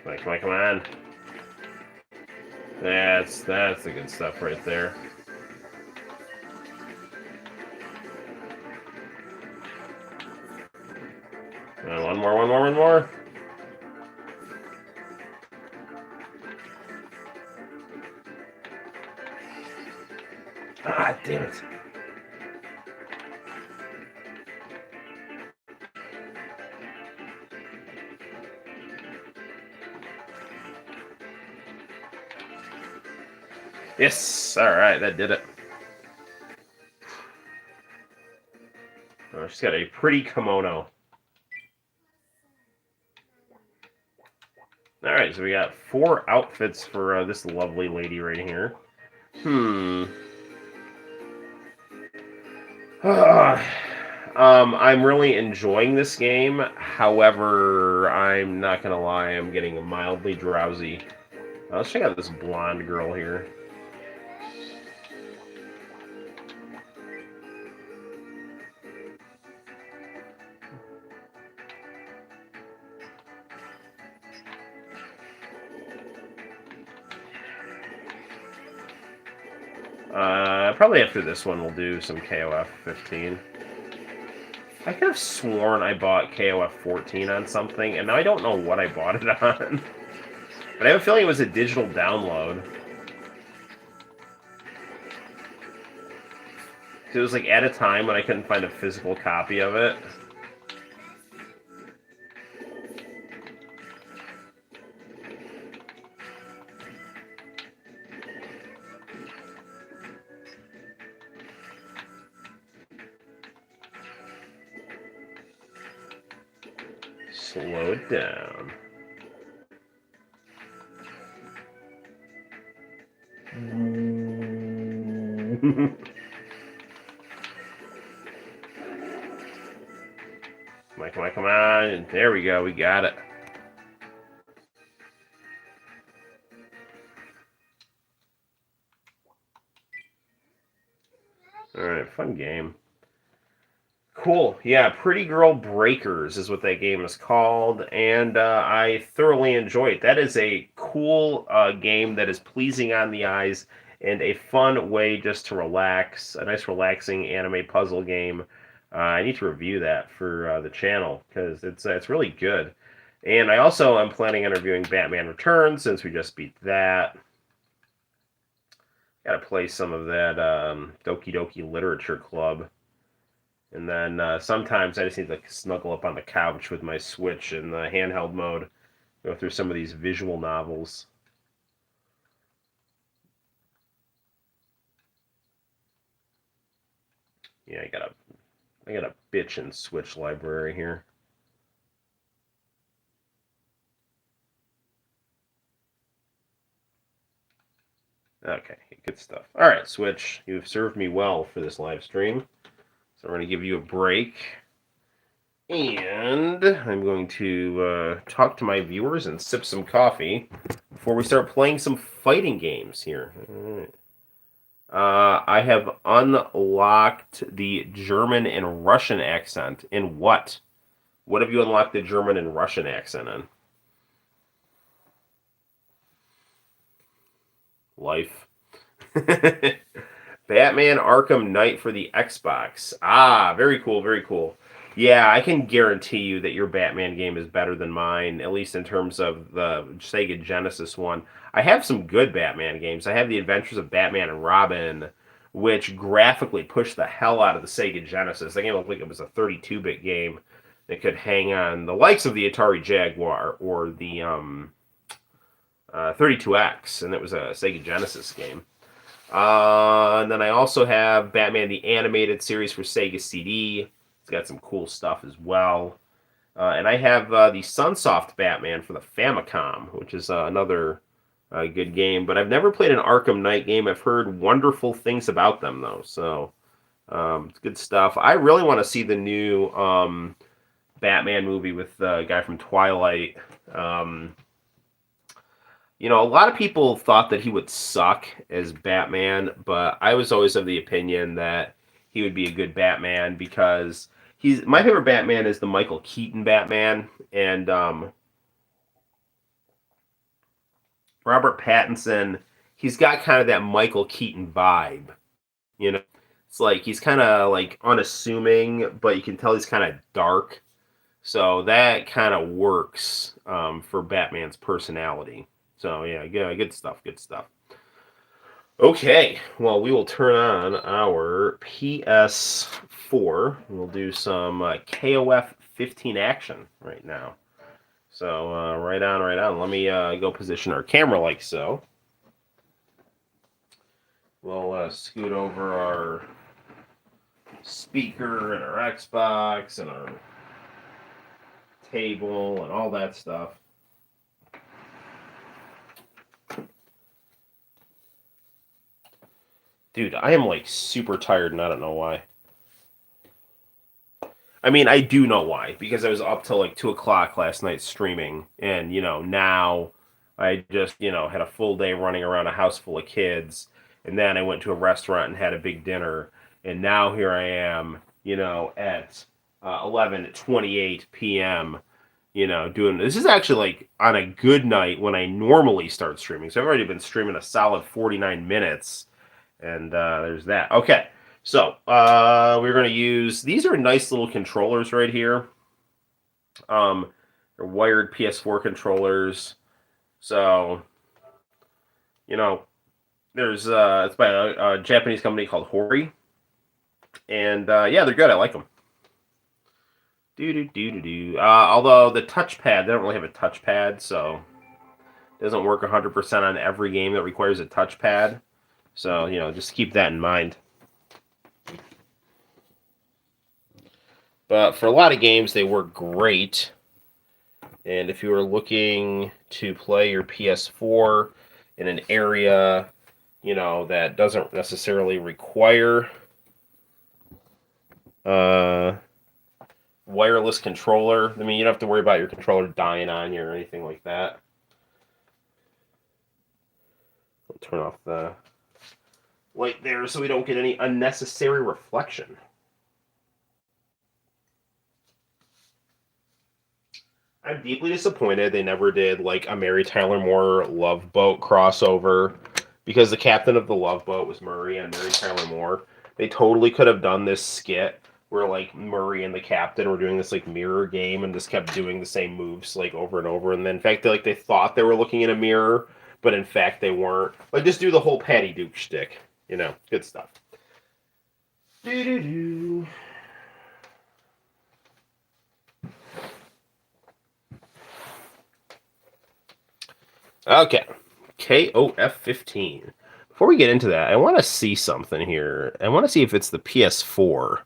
Come on. That's the good stuff right there. One more. Ah, damn it. Yes, all right, that did it. Oh, she's got a pretty kimono. All right, so we got 4 outfits for this lovely lady right here. I'm really enjoying this game. However, I'm not gonna lie, I'm getting mildly drowsy. Let's check out this blonde girl here. Probably after this one, we'll do some KOF 15. I could have sworn I bought KOF 14 on something, and now I don't know what I bought it on. But I have a feeling it was a digital download. It was like at a time when I couldn't find a physical copy of it. Slow it down. Come on, come on. There we go. We got it. Alright, fun game. Cool. Yeah, Pretty Girl Breakers is what that game is called, and I thoroughly enjoy it. That is a cool game that is pleasing on the eyes and a fun way just to relax. A nice, relaxing anime puzzle game. I need to review that for the channel because it's really good. And I also am planning on reviewing Batman Returns since we just beat that. Got to play some of that Doki Doki Literature Club. And then sometimes I just need to snuggle up on the couch with my Switch in the handheld mode, go through some of these visual novels. Yeah, I got a bitchin' Switch library here. Okay, good stuff. All right, Switch, you've served me well for this live stream. So we're going to give you a break. And I'm going to talk to my viewers and sip some coffee before we start playing some fighting games here. All right. I have unlocked the German and Russian accent. In what? What have you unlocked the German and Russian accent in? Life. Batman Arkham Knight for the Xbox. Ah, very cool, very cool. Yeah, I can guarantee you that your Batman game is better than mine, at least in terms of the Sega Genesis one. I have some good Batman games. I have The Adventures of Batman and Robin, which graphically pushed the hell out of the Sega Genesis. That game looked like it was a 32-bit game that could hang on the likes of the Atari Jaguar or the 32X, and it was a Sega Genesis game. And then I also have Batman the Animated Series for Sega CD. It's got some cool stuff as well. And I have the Sunsoft Batman for the Famicom, which is another good game. But I've never played an Arkham Knight game. I've heard wonderful things about them, though. So it's good stuff. I really want to see the new Batman movie with the guy from Twilight. You know, a lot of people thought that he would suck as Batman, but I was always of the opinion that he would be a good Batman because my favorite Batman is the Michael Keaton Batman, and Robert Pattinson, he's got kind of that Michael Keaton vibe, you know. It's like he's kind of like unassuming, but you can tell he's kind of dark. So that kind of works for Batman's personality. So yeah, good stuff, good stuff. Okay, well, we will turn on our PS4. We'll do some KOF 15 action right now. So right on, right on. Let me go position our camera like so. We'll scoot over our speaker and our Xbox and our table and all that stuff. Dude, I am like super tired and I don't know why. I mean, I do know why, because I was up till like 2 o'clock last night streaming, and now I just had a full day running around a house full of kids, and then I went to a restaurant and had a big dinner, and now here I am, at 11:28 p.m. Doing this is actually like on a good night when I normally start streaming. So I've already been streaming a solid 49 minutes, and there's that. Okay. So, we're going to use, these are nice little controllers right here. They're wired PS4 controllers. So, there's, it's by a Japanese company called Hori. And, yeah, they're good. I like them. Although the touchpad, they don't really have a touchpad, so it doesn't work 100% on every game that requires a touchpad. So, just keep that in mind. But for a lot of games, they work great. And if you are looking to play your PS4 in an area, that doesn't necessarily require wireless controller. I mean, you don't have to worry about your controller dying on you or anything like that. I'll turn off the light there so we don't get any unnecessary reflection. I'm deeply disappointed they never did like a Mary Tyler Moore Love Boat crossover, because the captain of the Love Boat was Murray and Mary Tyler Moore. They totally could have done this skit where like Murray and the captain were doing this like mirror game and just kept doing the same moves like over and over. And then in fact they thought they were looking in a mirror, but in fact they weren't. Like just do the whole Patty Duke shtick, you know, good stuff. Do-do-do. Okay, KOF 15. Before we get into that, I want to see something here. I want to see if it's the PS4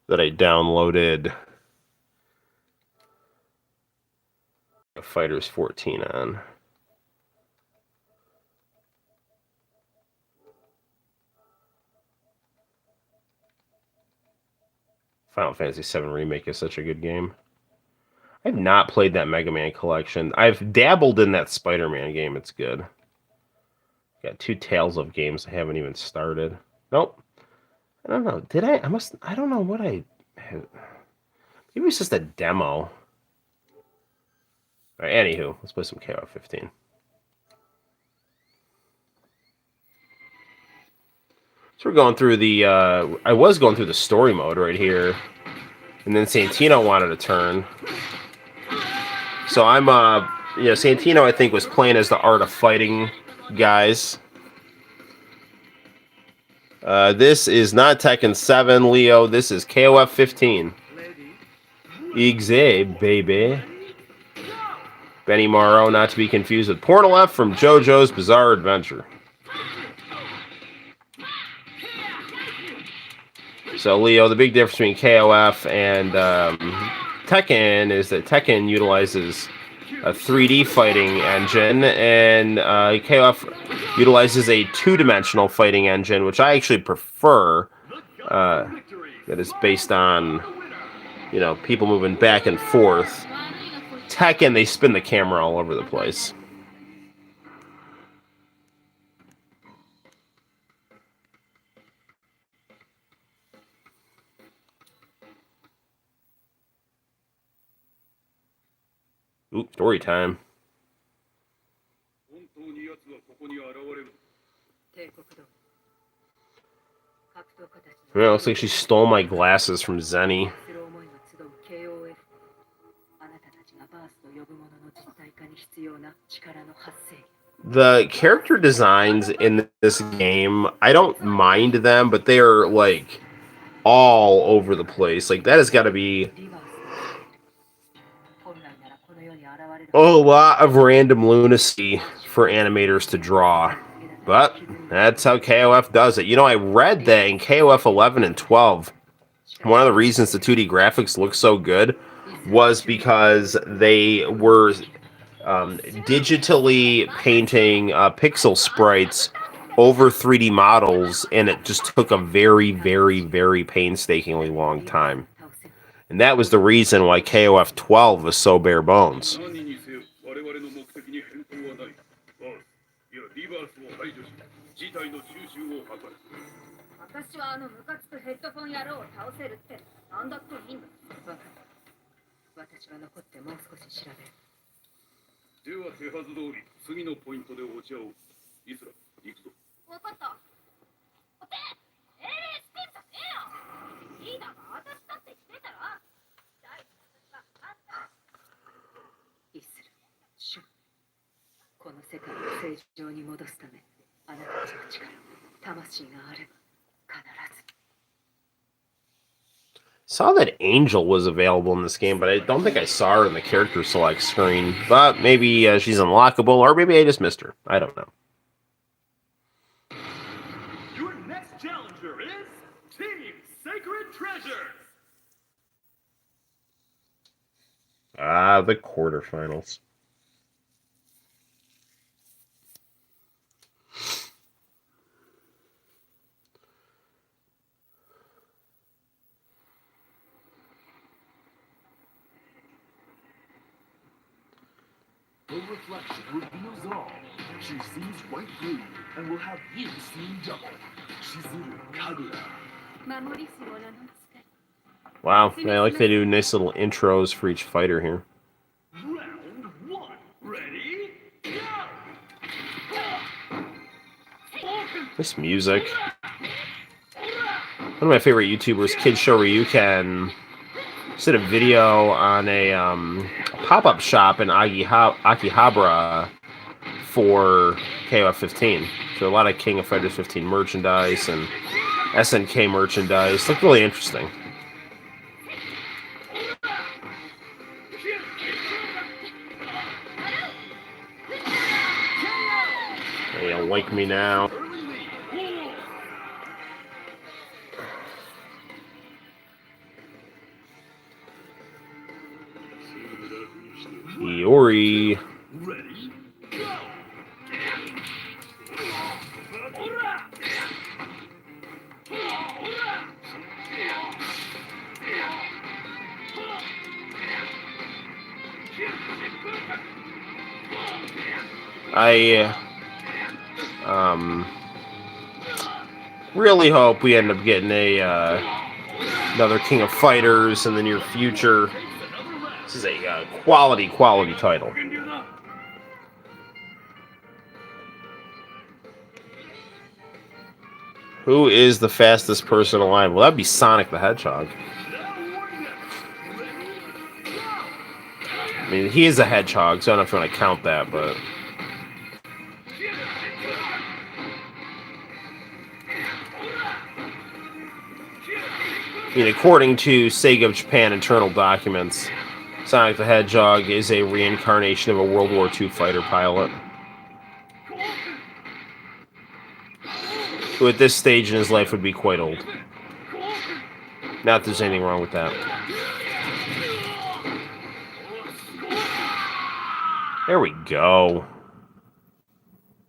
that I downloaded Fighters 14 on. Final Fantasy VII Remake is such a good game. I've not played that Mega Man collection. I've dabbled in that Spider-Man game. It's good. Got 2 Tales of games I haven't even started. Nope. I don't know. Did I? I don't know what I had. Maybe it's just a demo. All right, anywho, let's play some KOF 15. So we're going through the, I was going through the story mode right here. And then Santino wanted a turn. So I'm, Santino, I think, was playing as the Art of Fighting guys. This is not Tekken 7, Leo. This is KOF 15. Exe, baby. Benny Morrow, not to be confused with Pornolef from JoJo's Bizarre Adventure. So, Leo, the big difference between KOF and Tekken is that Tekken utilizes a 3D fighting engine, and KOF utilizes a 2-dimensional fighting engine, which I actually prefer. That is based on, people moving back and forth. Tekken, they spin the camera all over the place. Ooh, story time. Well, it looks like she stole my glasses from Zenny. The character designs in this game, I don't mind them, but they are, like, all over the place. Like, that has got to be a lot of random lunacy for animators to draw. But that's how KOF does it. I read that in KOF 11 and 12, one of the reasons the 2D graphics look so good was because they were digitally painting pixel sprites over 3D models, and it just took a very, very, very painstakingly long time. And that was the reason why KOF 12 was so bare bones. Saw that Angel was available in this game, but I don't think I saw her in the character select screen. But maybe she's unlockable, or maybe I just missed her. I don't know. Your next challenger is Team Sacred Treasures. The quarterfinals. Her reflection reveals all. She sees right through you and will have you seeing double. Shizuru Kagura. Wow, I like they do nice little intros for each fighter here. Round one. Ready? Go! Nice music. One of my favorite YouTubers, Kid Show Ryuken, did a video on a pop-up shop in Akihabara for KOF 15. So a lot of King of Fighters 15 merchandise and SNK merchandise. Looked really interesting. They don't like me now. Iori. Ready? Go! I really hope we end up getting a another King of Fighters in the near future. This is a quality title. Who is the fastest person alive? Well, that'd be Sonic the Hedgehog. I mean, he is a hedgehog, so I don't know if you want to count that, but... I mean, according to Sega of Japan internal documents, Sonic the Hedgehog is a reincarnation of a World War II fighter pilot, who at this stage in his life would be quite old. Not that there's anything wrong with that. There we go.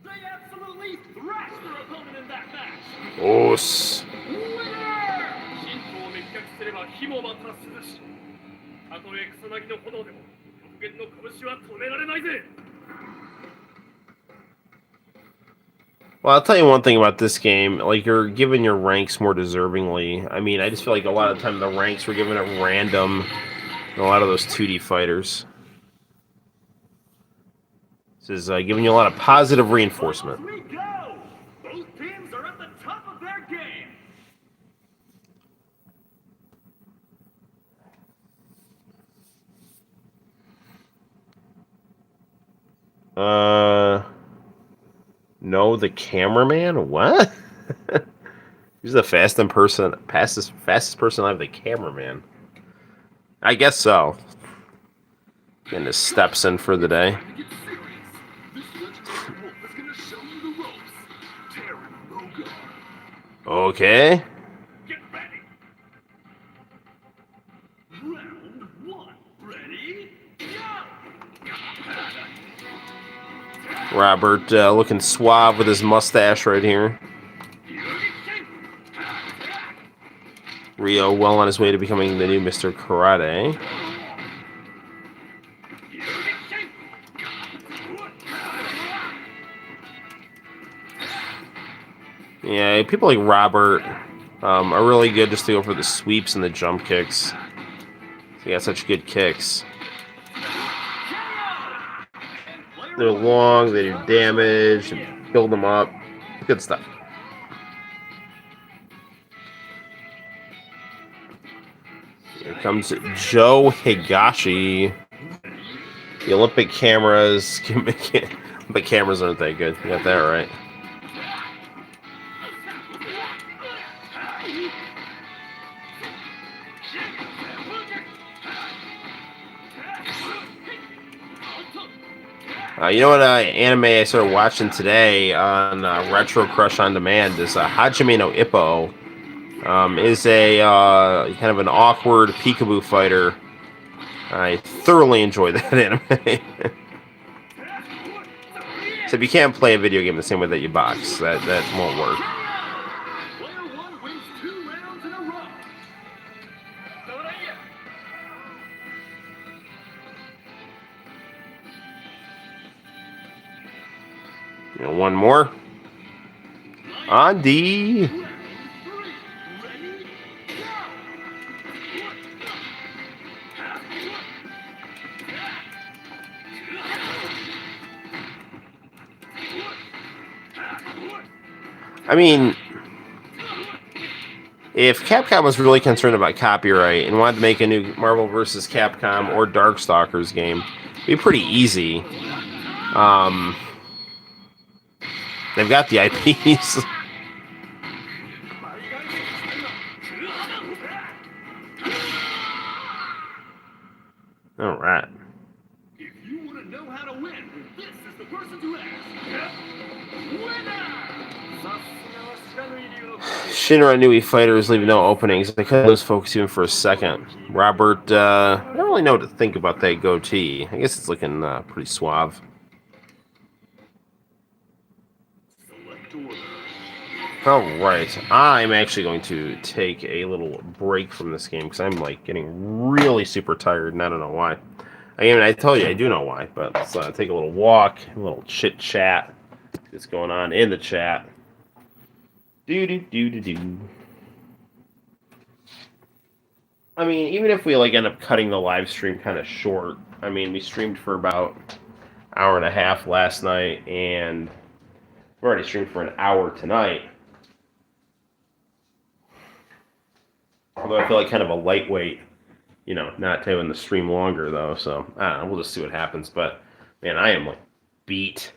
They absolutely thrashed their opponent in that match. Oos. Well, I'll tell you one thing about this game. Like, you're given your ranks more deservingly. I mean, I just feel like a lot of the time the ranks were given at random in a lot of those 2D fighters. This is giving you a lot of positive reinforcement. We go! Both teams are at the top of their game. No, the cameraman? What? Who's the fastest person alive? The cameraman. I guess so. Getting his steps in for the day. Okay. Get ready. Round one. Ready? Go! Robert looking suave with his mustache right here. Rio well on his way to becoming the new Mr. Karate. Yeah, people like Robert are really good just to go for the sweeps and the jump kicks. He got such good kicks. They're long, they do damage, and build them up. Good stuff. Here comes Joe Higashi. The Olympic cameras. Olympic cameras aren't that good. You got that right. You know what anime I started watching today on Retro Crush On Demand is Hajime no Ippo. Is a kind of an awkward peekaboo fighter. I thoroughly enjoy that anime. So if you can't play a video game the same way that you box, that won't work. Player one wins 2 rounds in a row. And one more. On D. I mean, if Capcom was really concerned about copyright and wanted to make a new Marvel vs. Capcom or Darkstalkers game, it'd be pretty easy. They've got the IPs. All right. If you want to know how to win, this is the person to ask. Winner! Shinra Nui fighters leave no openings. I couldn't lose focus even for a second. Robert, I don't really know what to think about that goatee. I guess it's looking pretty suave. Alright, I'm actually going to take a little break from this game because I'm like getting really super tired and I don't know why. I mean, I tell you, I do know why, but let's take a little walk, a little chit chat. What's going on in the chat? Do. I mean, even if we like end up cutting the live stream kind of short, I mean, we streamed for about an hour and a half last night, and we're already streamed for an hour tonight. Although I feel like kind of a lightweight, you know, not doing the stream longer though. So I don't know. We'll just see what happens. But man, I am like beat.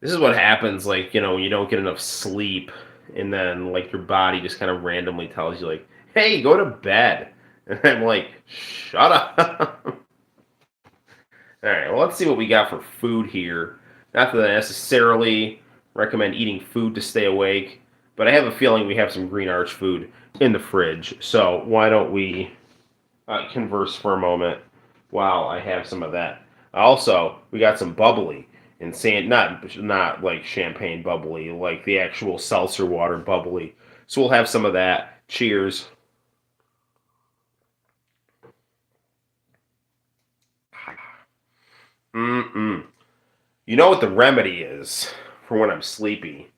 This is what happens, like, you know, when you don't get enough sleep, and then like your body just kind of randomly tells you like, "Hey, go to bed," and I'm like, "Shut up." All right. Well, let's see what we got for food here. Not that I necessarily recommend eating food to stay awake, but I have a feeling we have some Green Arch food in the fridge. So why don't we converse for a moment while I have some of that. Also, we got some bubbly and not like champagne bubbly, like the actual seltzer water bubbly. So we'll have some of that. Cheers. You know what the remedy is for when I'm sleepy?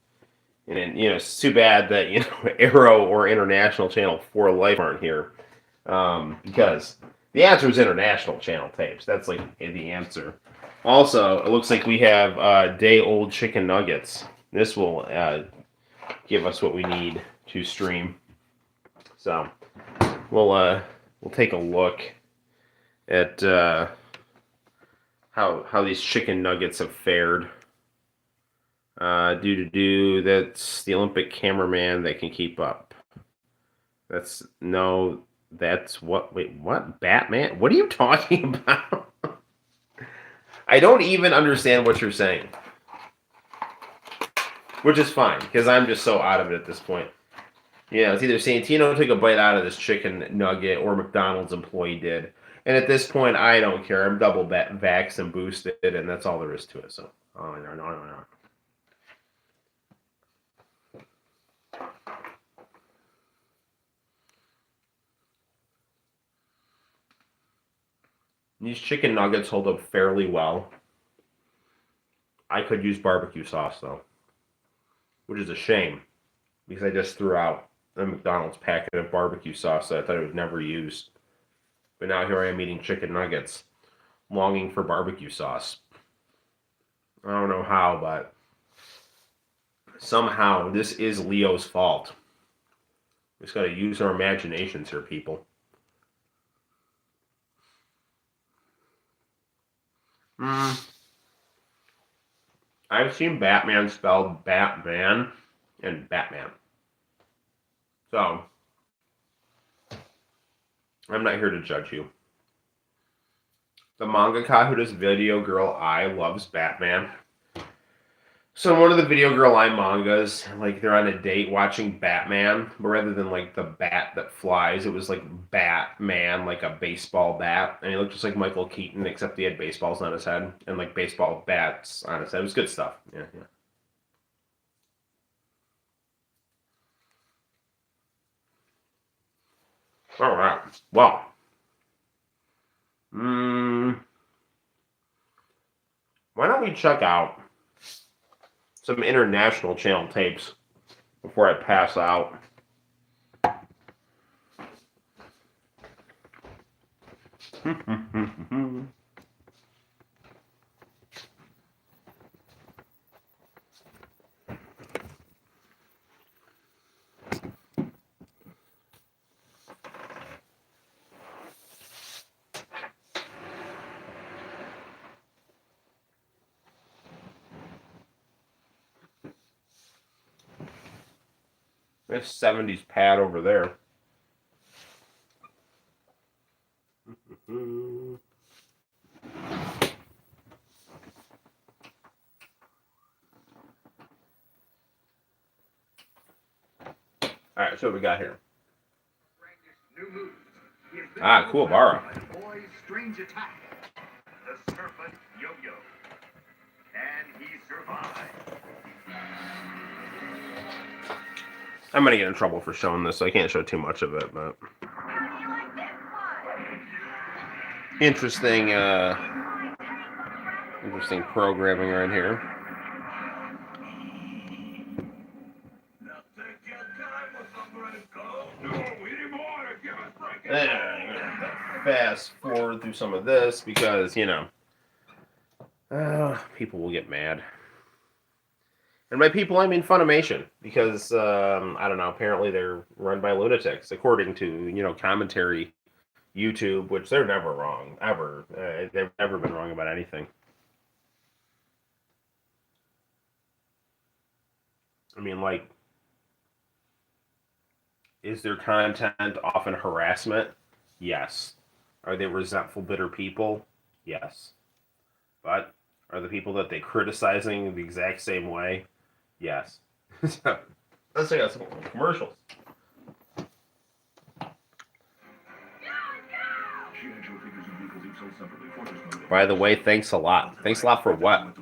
And you know, it's too bad that you know Arrow or International Channel 4 Life aren't here, because the answer is International Channel tapes. That's like the answer. Also, it looks like we have day-old chicken nuggets. This will give us what we need to stream. So we'll take a look at how these chicken nuggets have fared. That's the Olympic cameraman that can keep up. That's what? Wait, what? Batman? What are you talking about? I don't even understand what you're saying. Which is fine, because I'm just so out of it at this point. Yeah, it's either Santino took a bite out of this chicken nugget or McDonald's employee did. And at this point, I don't care. I'm double vaxxed and boosted, and that's all there is to it. So, no. These chicken nuggets hold up fairly well. I could use barbecue sauce, though, which is a shame, because I just threw out a McDonald's packet of barbecue sauce that I thought I would never use. But now here I am eating chicken nuggets, longing for barbecue sauce. I don't know how, but somehow this is Leo's fault. We just got to use our imaginations here, people. I've seen Batman spelled Batman and Batman. So, I'm not here to judge you. The mangaka who does Video Girl Eye loves Batman. So in one of the Video Girl Eye mangas, like they're on a date watching Batman, but rather than like the bat that flies, it was like Batman, like a baseball bat, and he looked just like Michael Keaton, except he had baseballs on his head and like baseball bats on his head. It was good stuff. Yeah. All right. Well. Why don't we check out some international channel tapes before I pass out. There's 70s pad over there. Alright, so what we got here? Ah, cool, Barra. Boy's strange attack. The serpent yo-yo. Can he survive? I'm gonna get in trouble for showing this, so I can't show too much of it, but interesting programming right here. And I'm gonna have to fast forward through some of this because, you know, people will get mad. And by people, I mean Funimation, because, I don't know, apparently they're run by lunatics, according to, you know, commentary YouTube, which they're never wrong, ever. They've never been wrong about anything. I mean, like, is their content often harassment? Yes. Are they resentful, bitter people? Yes. But are the people that they're criticizing the exact same way? Yes. So, let's check out some commercials. By the way, thanks a lot. Thanks a lot for what?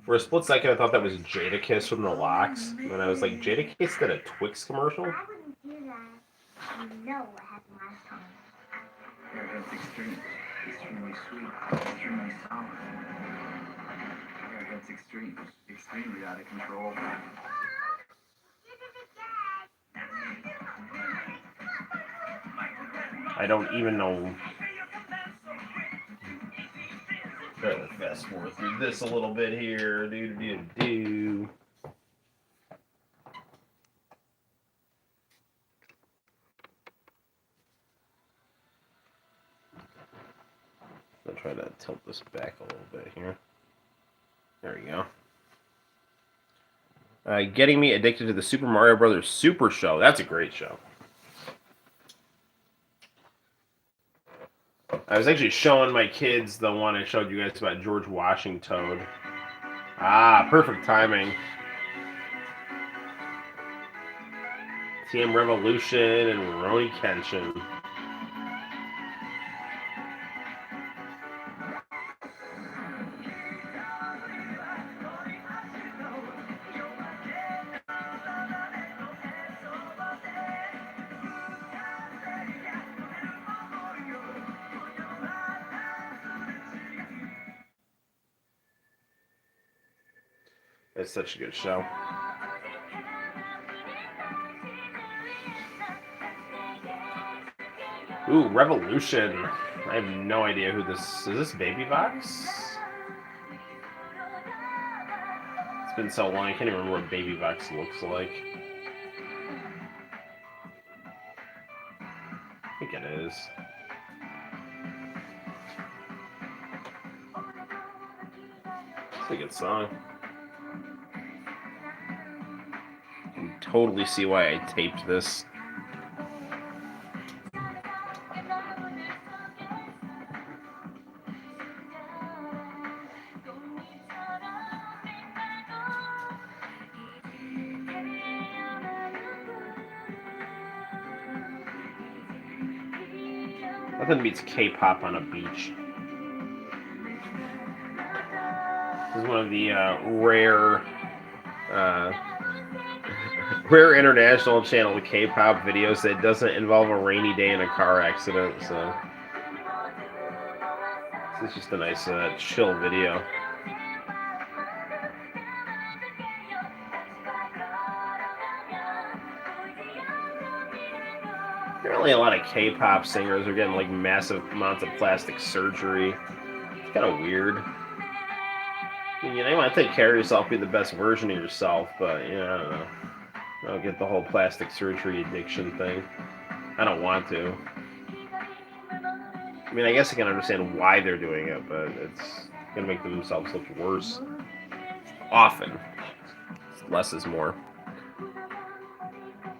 For a split second, I thought that was Jadakiss from the Locks. And I was like, Jadakiss did a Twix commercial? I wouldn't do that. You know what happened last time. Airhead's extreme. Extremely sweet. Extremely sour. Airhead's extreme. Extremely out of control. I don't even know. Try to fast forward through this a little bit here. Do. I'll try to tilt this back a little bit here. There we go. Getting me addicted to the Super Mario Brothers Super Show. That's a great show. I was actually showing my kids the one I showed you guys about George Washington. Ah, perfect timing. TM Revolution and Rurouni Kenshin. It's such a good show. Ooh, Revolution. I have no idea who this is. This Baby Vox? It's been so long, I can't even remember what Baby Vox looks like. I think it is. It's a good song. I can totally see why I taped this. Nothing beats K-pop on a beach. This is one of the rare Rare international channel K-pop videos that doesn't involve a rainy day in a car accident. So it's just a nice chill video. Apparently, a lot of K-pop singers are getting like massive amounts of plastic surgery. It's kind of weird. I mean, you want to take care of yourself, be the best version of yourself, but I don't know. I don't get the whole plastic surgery addiction thing. I don't want to. I mean, I guess I can understand why they're doing it, but it's gonna make themselves look worse. Often, less is more.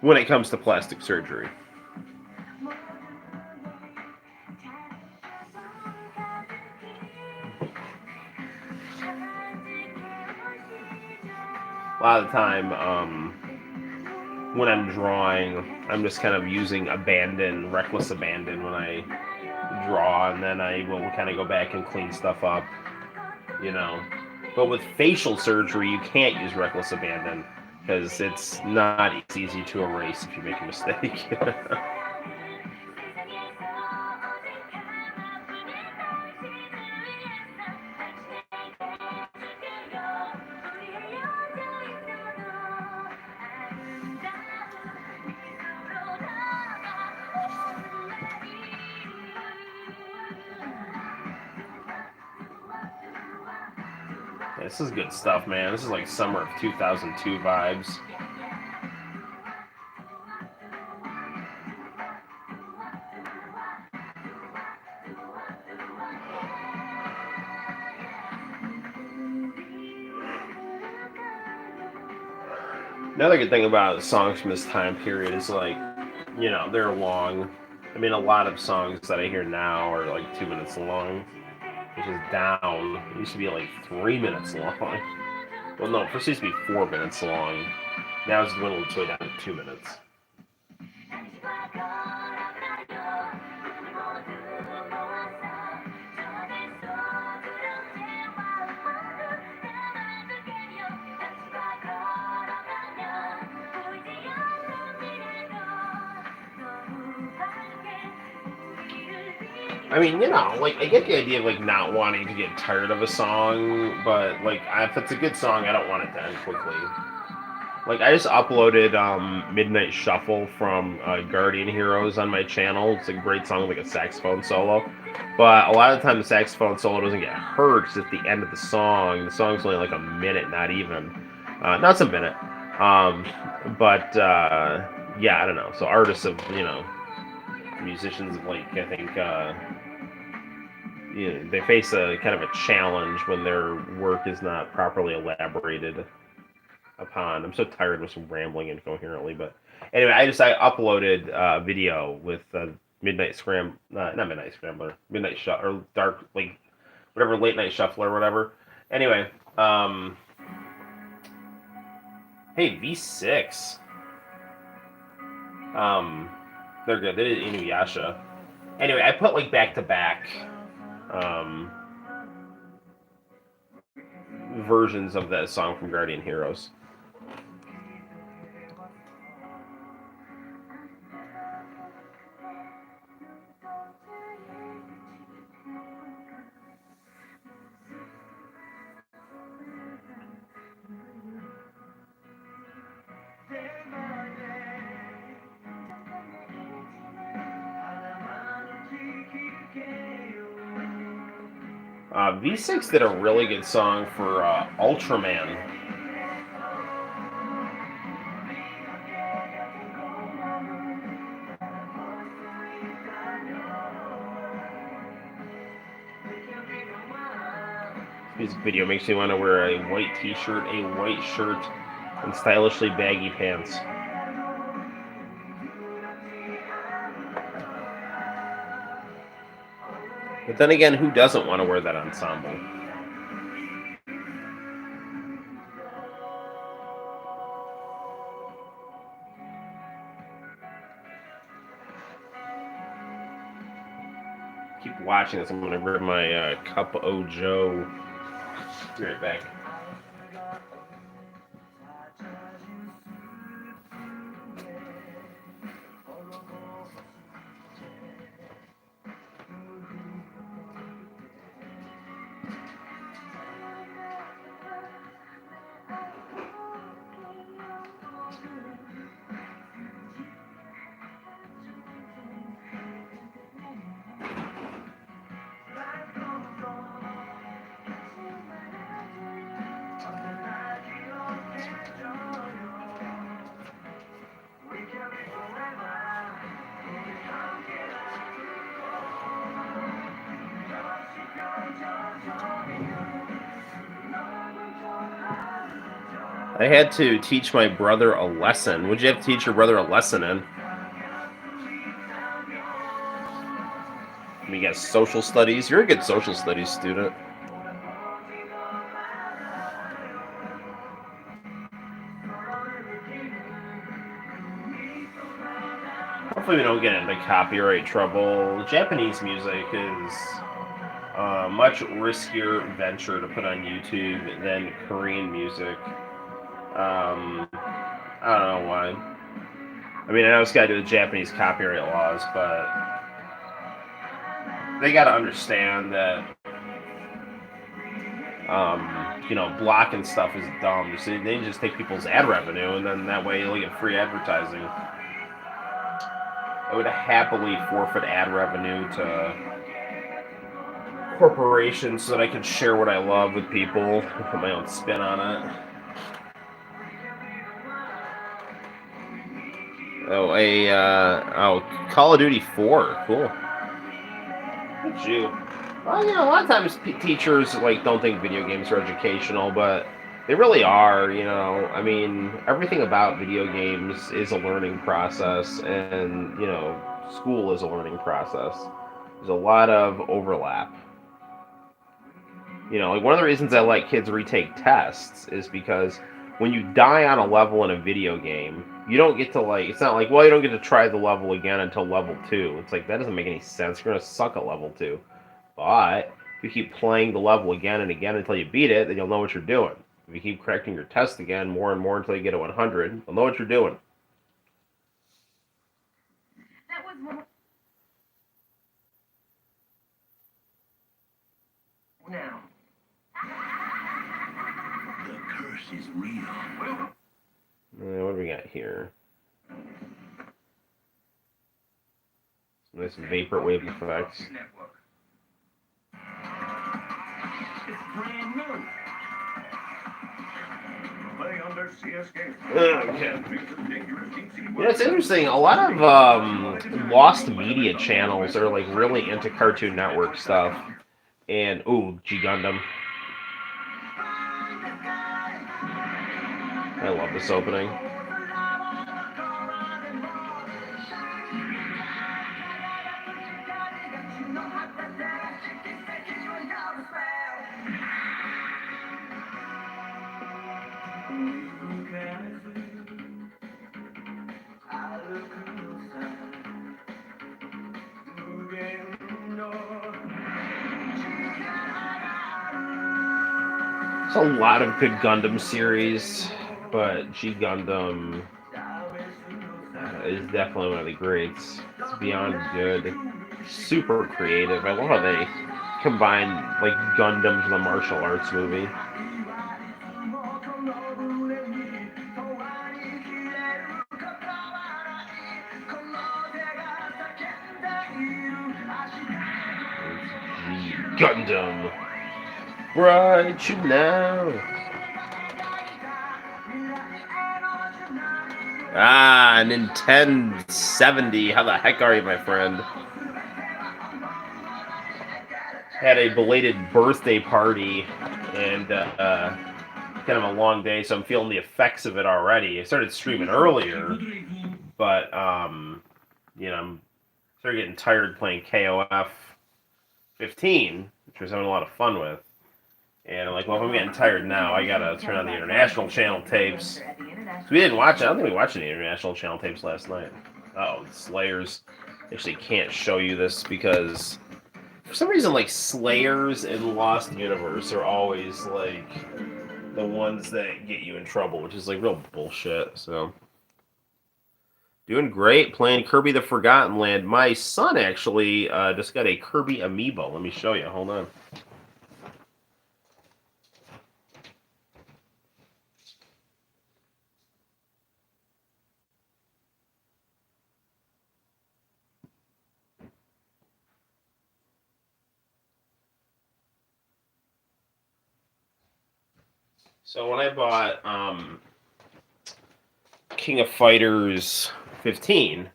When it comes to plastic surgery. A lot of the time, when I'm drawing, I'm just kind of using reckless abandon when I draw, and then I will kind of go back and clean stuff up, But with facial surgery, you can't use reckless abandon because it's not as easy to erase if you make a mistake. This is good stuff, man. This is like summer of 2002 vibes. Another good thing about songs from this time period is like, they're long. I mean, a lot of songs that I hear now are like 2 minutes long, which is down. It used to be like 3 minutes long. Well, no, first it used to be 4 minutes long. Now it's dwindled its way down to 2 minutes. I mean, like, I get the idea of, like, not wanting to get tired of a song, but, like, if it's a good song, I don't want it to end quickly. Like, I just uploaded Midnight Shuffle from Guardian Heroes on my channel. It's a great song with, like, a saxophone solo. But a lot of the time, the saxophone solo doesn't get heard because at the end of the song's only, like, a minute, not even. No, it's a minute. Yeah, I don't know. So artists of, musicians of, like, I think... they face a kind of a challenge when their work is not properly elaborated upon. I'm so tired of some rambling incoherently, but anyway, I uploaded a video with Midnight Scrambler, Midnight Shuffle, or Dark, like whatever, Late Night Shuffle or whatever. Anyway, hey, V6, they're good. They did Inuyasha. Anyway, I put like back to back versions of that song from Guardian Heroes. V6 did a really good song for Ultraman. This video makes me want to wear a white t-shirt, a white shirt, and stylishly baggy pants. But then again, who doesn't want to wear that ensemble? Keep watching this. I'm going to grab my cup o' Joe. Be right back. I had to teach my brother a lesson. Would you have to teach your brother a lesson in? I mean, you got social studies. You're a good social studies student. Hopefully we don't get into copyright trouble. Japanese music is a much riskier venture to put on YouTube than Korean music. I don't know why. I mean, I know it's got to do with Japanese copyright laws, but they got to understand that, blocking stuff is dumb. So they just take people's ad revenue, and then that way you'll get free advertising. I would happily forfeit ad revenue to corporations so that I can share what I love with people, put my own spin on it. Call of Duty 4, cool. Look at you. Well, a lot of times teachers don't think video games are educational, but they really are. I mean, everything about video games is a learning process, and school is a learning process. There's a lot of overlap. One of the reasons I like kids retake tests is because when you die on a level in a video game, you don't get to it's not like, well, you don't get to try the level again until level 2. It's like, that doesn't make any sense. You're going to suck at level 2. But if you keep playing the level again and again until you beat it, then you'll know what you're doing. If you keep correcting your test again more and more until you get to 100, you'll know what you're doing. That was one. Now. The curse is real. What do we got here? Some nice vapor wave effects. It's brand new. Play under CSK. Okay. It's interesting. A lot of lost media channels are really into Cartoon Network stuff. And G Gundam. I love this opening. There's a lot of good Gundam series, but G Gundam is definitely one of the greats. It's beyond good. Super creative. I love how they combine Gundam to the martial arts movie. G Gundam. Right you now. Nintendo 70. How the heck are you, my friend? Had a belated birthday party and kind of a long day, so I'm feeling the effects of it already. I started streaming earlier, but I'm started getting tired playing KOF 15, which I was having a lot of fun with. And I'm like, well, if I'm getting tired now, I gotta turn on the international channel tapes. So we didn't watch it. I don't think we watched any international channel tapes last night. Oh, Slayers. Actually can't show you this because for some reason, Slayers and Lost Universe are always the ones that get you in trouble, which is real bullshit. So doing great, playing Kirby the Forgotten Land. My son actually just got a Kirby amiibo. Let me show you. Hold on. So when I bought King of Fighters 15,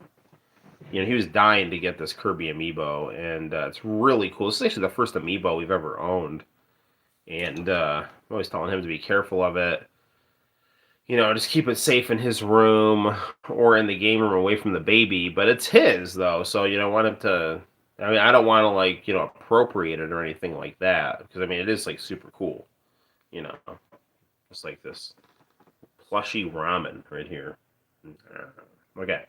he was dying to get this Kirby amiibo, and it's really cool. This is actually the first amiibo we've ever owned, and I'm always telling him to be careful of it. just keep it safe in his room or in the game room away from the baby. But it's his though, so you don't want him to. I mean, I don't want to like appropriate it or anything like that because I mean it is like super cool, you know, just like this plushy ramen right here. Okay,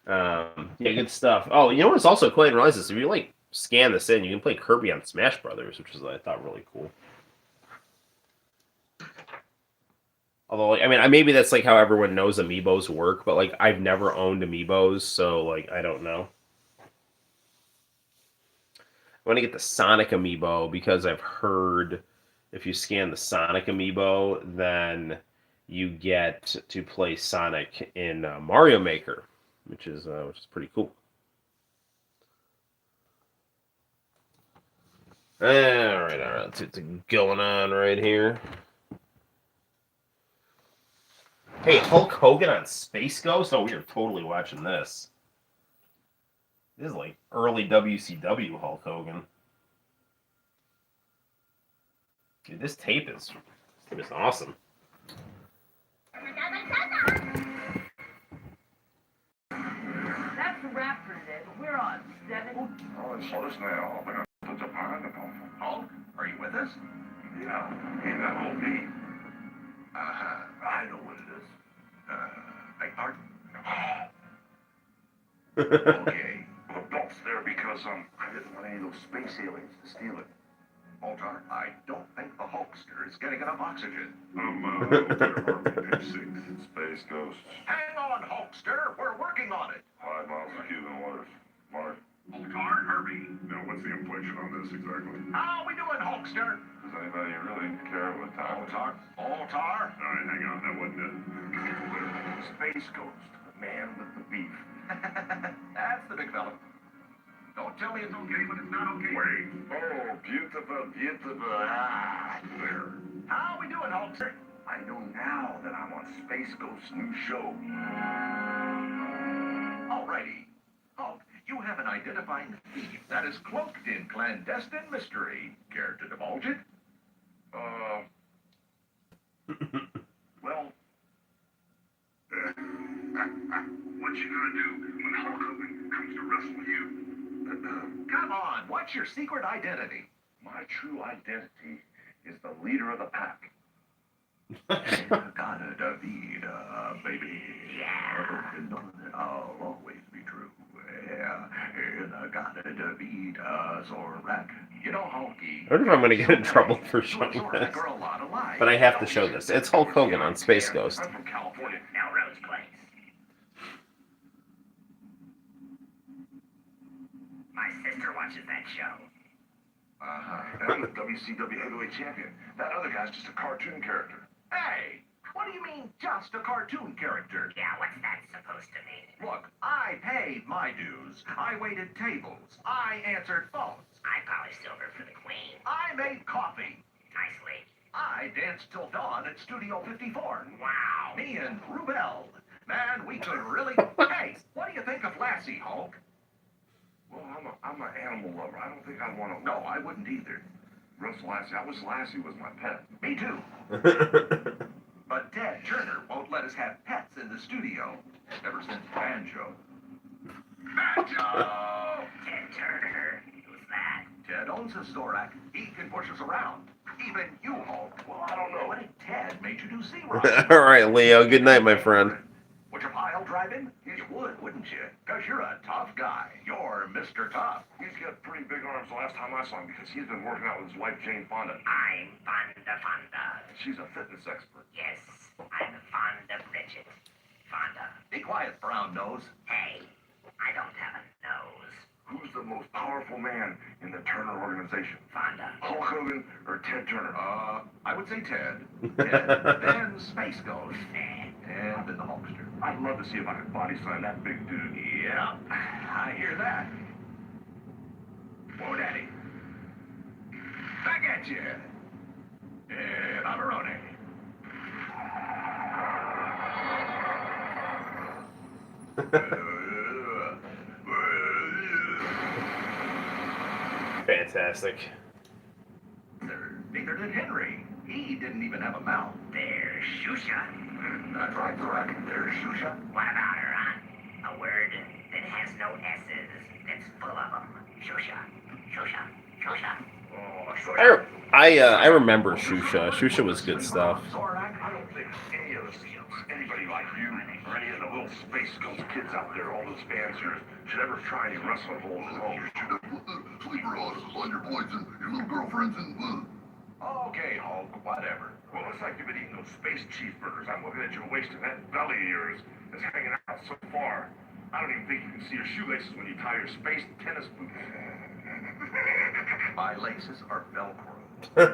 yeah, good stuff. Oh, you know what's also cool? I didn't realize this. If you like scan this in, you can play Kirby on Smash Brothers, which is I thought really cool. Although, like, I mean, maybe that's like how everyone knows amiibos work, but like I've never owned amiibos, so like I don't know. I want to get the Sonic amiibo because I've heard if you scan the Sonic amiibo, then you get to play Sonic in Mario Maker, which is pretty cool. All right, let's see what's going on right here. Hey, Hulk Hogan on Space Ghost? Oh, we are totally watching this. This is like early WCW Hulk Hogan. Dude, this tape is awesome. That's a wrap for today, but we're on 7. Oh, it's so now. We're going to Japan. Hulk, are you with us? Yeah, ain't that whole me? I know what it is. Beg pardon? Okay. Well, the belt's there because, I didn't want any of those space aliens to steal it. Altar, I don't think the Hulkster is getting enough oxygen. Page 6, Space Ghost. Hang on, Hulkster. We're working on it. 5 miles of Cuban waters. Mark. Altar, hurry. Now, what's the inflation on this exactly? How we doing, Hulkster? Does anybody really care what time? Altar? Altar? All right, hang on. That wasn't it. Space Ghost, the man with the beef. That's the big fella. Don't tell me it's okay when it's not okay. Wait. Oh, beautiful, beautiful. Ah, there. How we doing, Hulkster? I know now that I'm on Space Ghost's new show. Alrighty. Hulk, you have an identifying thief that is cloaked in clandestine mystery. Care to divulge it? Well... what you gonna do when Hulk Hogan comes to wrestle you? Come on, what's your secret identity? My true identity is the leader of the pack. Gotta David, baby. Yeah. No, I'll always be true. Yeah. Gotta David, Zorak. You know, Hulky. I wonder if I'm going to get in trouble for showing this. But I have to show this. It's Hulk Hogan on Space Ghost. I'm from California, Melrose Place. My sister watches that show. And I'm the WCW Heavyweight Champion. That other guy's just a cartoon character. Hey, what do you mean, just a cartoon character? Yeah, what's that supposed to mean? Look, I paid my dues. I waited tables. I answered phones. I polished silver for the queen. I made coffee. Nicely. I danced till dawn at Studio 54. Wow. Me and Rubel. Man, we could really... Hey, what do you think of Lassie, Hulk? Well, I'm an animal lover. I don't think I'd want to... No, I wouldn't either. Russ Lassie. I wish Lassie was my pet. Me too. But Ted Turner won't let us have pets in the studio. Ever since Banjo. Banjo! Ted Turner. Who's that? Ted owns a Zorak. He can push us around. Even you, Hulk. Well, I don't know. What if Ted made you do zero? All right, Leo. Good night, my friend. Would your pile drive him? You would, wouldn't you? Because you're a tough guy. You're Mr. Tough. He's got pretty big arms the last time I saw him because he's been working out with his wife, Jane Fonda. I'm Fonda. She's a fitness expert. Yes, I'm Fonda Bridget. Fonda. Be quiet, brown nose. Hey, I don't have a nose. Who's the most powerful man in the Turner organization? Fonda. Hulk Hogan or Ted Turner? I would say Ted. Ted. Then Space Ghost. And then the Hulkster. I'd love to see if I could body slam that big dude. Yeah, I hear that. Whoa, Daddy. Back at you. And Amarone. Fantastic. Neither did Henry. He didn't even have a mouth. There's Shusha. That's right, correct. There's Shusha. What about her, huh? A word that has no S's, that's full of them. Shusha. Shusha. Shusha. Oh, Shusha. I remember Shusha. Shusha was good stuff. I don't think any of us, anybody like you, or any of the little Space Ghost kids out there, all those fans here, should ever try any wrestling holes at home. You should have put the sleeper on your boys and your little girlfriends and... Okay, Hulk, whatever. Well, looks like you've been eating those space cheeseburgers. I'm looking at your waist, and that belly of yours is hanging out so far. I don't even think you can see your shoelaces when you tie your space tennis boots. My laces are Velcro. So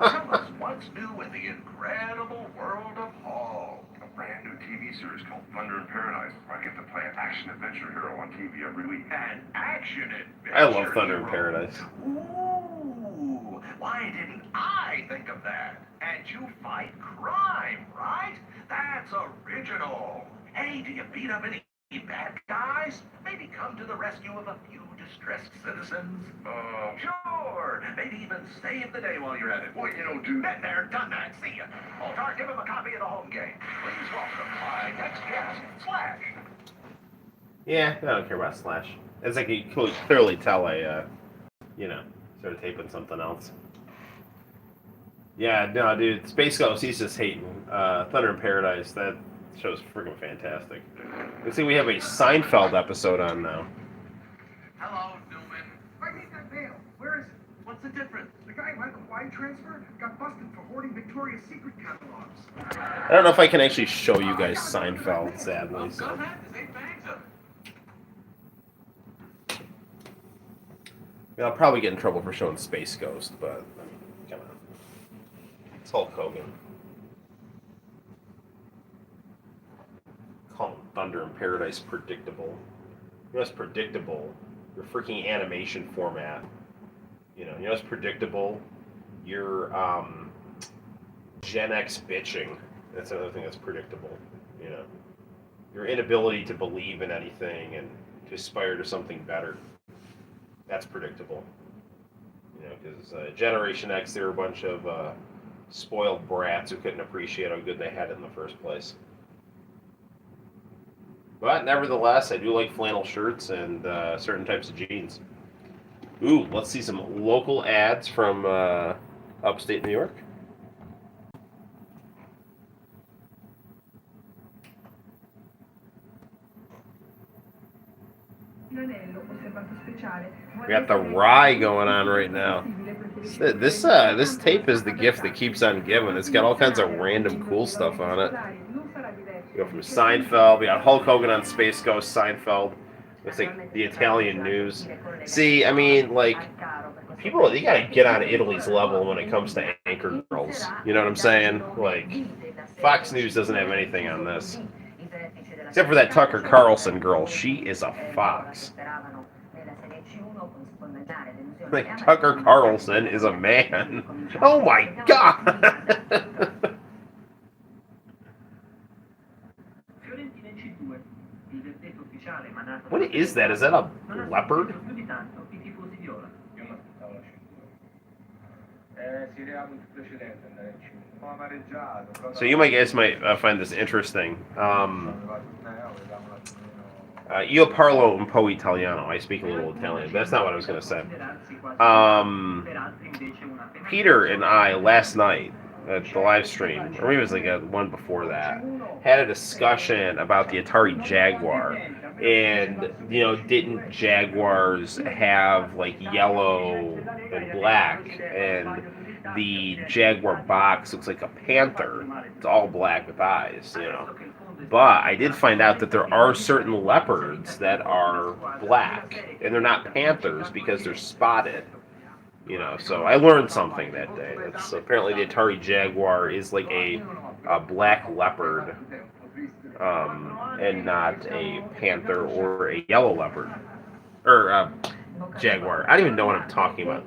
tell us, what's new in the incredible world of Hulk? A brand new TV series called Thunder in Paradise, where I get to play an action-adventure hero on TV every week. An action adventure. I love Thunder in hero. Paradise. Ooh, why didn't I think of that? And you fight crime, right? That's original. Hey, do you beat up any bad guys? Maybe come to the rescue of a few distressed citizens? Sure. Maybe even save the day while you're at it. Well, you know, dude. Been there, done that. See ya. Altar, give him a copy of the home game. Please welcome my next guest, Slash. Yeah, I don't care about Slash. It's like you could clearly tell I, started taping something else. Yeah, no, dude, Space Ghost, he's just hating. Thunder in Paradise, that show's freaking fantastic. Let's see, we have a Seinfeld episode on now. Hello, Newman. I need that mail. Where is it? What's the difference? The guy who had the wire transfer got busted for hoarding Victoria's Secret catalogs. I don't know if I can actually show you guys Seinfeld, sadly. So. Go ahead, there's 8 bags of it. Yeah, I'll probably get in trouble for showing Space Ghost, but, I mean, come on. It's Hulk Hogan. Call him Thunder in Paradise predictable. You know what's predictable? Your freaking animation format. You know what's predictable? Your Gen X bitching. That's another thing that's predictable. You know, your inability to believe in anything and to aspire to something better. That's predictable. You know, because Generation X, they were a bunch of spoiled brats who couldn't appreciate how good they had it in the first place. But nevertheless, I do like flannel shirts and certain types of jeans. Ooh, let's see some local ads from upstate New York. We got the rye going on right now. This tape is the gift that keeps on giving. It's got all kinds of random cool stuff on it. We go from Seinfeld. We got Hulk Hogan on Space Ghost. Seinfeld. Looks like the Italian news. See, I mean, like, people, they gotta get on Italy's level when it comes to anchor girls. You know what I'm saying? Like, Fox News doesn't have anything on this. Except for that Tucker Carlson girl. She is a fox. Like, Tucker Carlson is a man. Oh my god! What is that? Is that a leopard? So you guys might find this interesting. Io parlo un po' italiano. I speak a little Italian. But that's not what I was going to say. Peter and I, last night, at the live stream, or maybe it was like one before that, had a discussion about the Atari Jaguar. And, didn't Jaguars have, like, yellow and black? And the Jaguar box looks like a panther. It's all black with eyes, But I did find out that there are certain leopards that are black. And they're not panthers because they're spotted. So I learned something that day. It's apparently the Atari Jaguar is like a black leopard. And not a panther or a yellow leopard. Or jaguar. I don't even know what I'm talking about.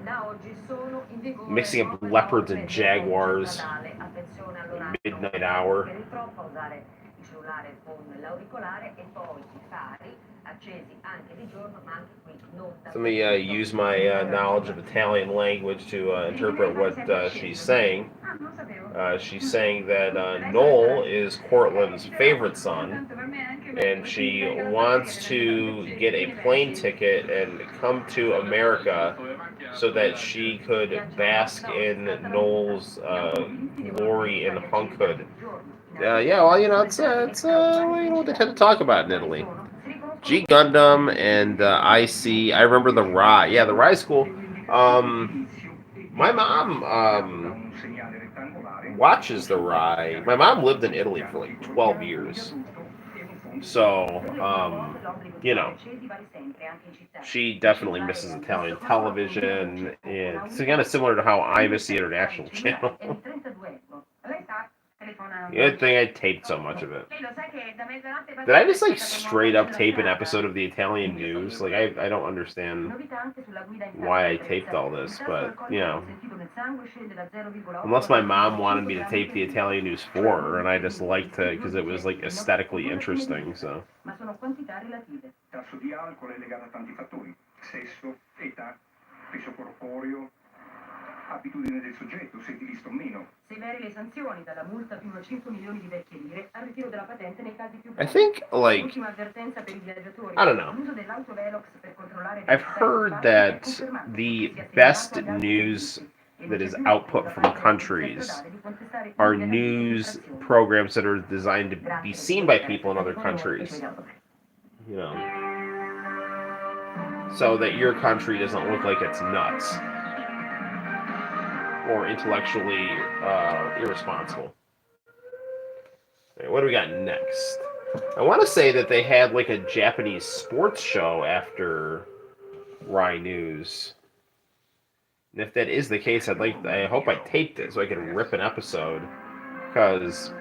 Mixing up leopards and jaguars. Midnight hour. Let me use my knowledge of Italian language to interpret what she's saying. She's saying that Noel is Cortland's favorite son, and she wants to get a plane ticket and come to America so that she could bask in Noel's glory and hunkhood. Yeah, well, what they tend to talk about in Italy. G Gundam and IC. I remember the Rye. Yeah, the Rye school. My mom watches the Rye. My mom lived in Italy for like 12 years. So, you know, she definitely misses Italian television. And it's kind of similar to how I miss the international channel. Good thing I taped so much of it. Did I just like straight up tape an episode of the Italian news? Like I don't understand why I taped all this, but you know, unless my mom wanted me to tape the Italian news for her, and I just liked to because it was like aesthetically interesting. So. Tasso di alcol è legato a tanti fattori: sesso, età, peso corporeo, abitudine del soggetto, se è visto o meno. Severe le sanzioni, dalla multa fino a 5 milioni di vecchie lire al ritiro della patente nei casi più I gravi. think, like, Ultima avvertenza per i viaggiatori. I don't know. L'uso dell'autovelox per controllare I've heard that the best news that is output from countries are news programs that are designed to be seen by people in other countries. You know, so that your country doesn't look like it's nuts or intellectually irresponsible. Right, what do we got next? I want to say that they had like a Japanese sports show after Rai News. And if that is the case, I hope I taped it so I can rip an episode, because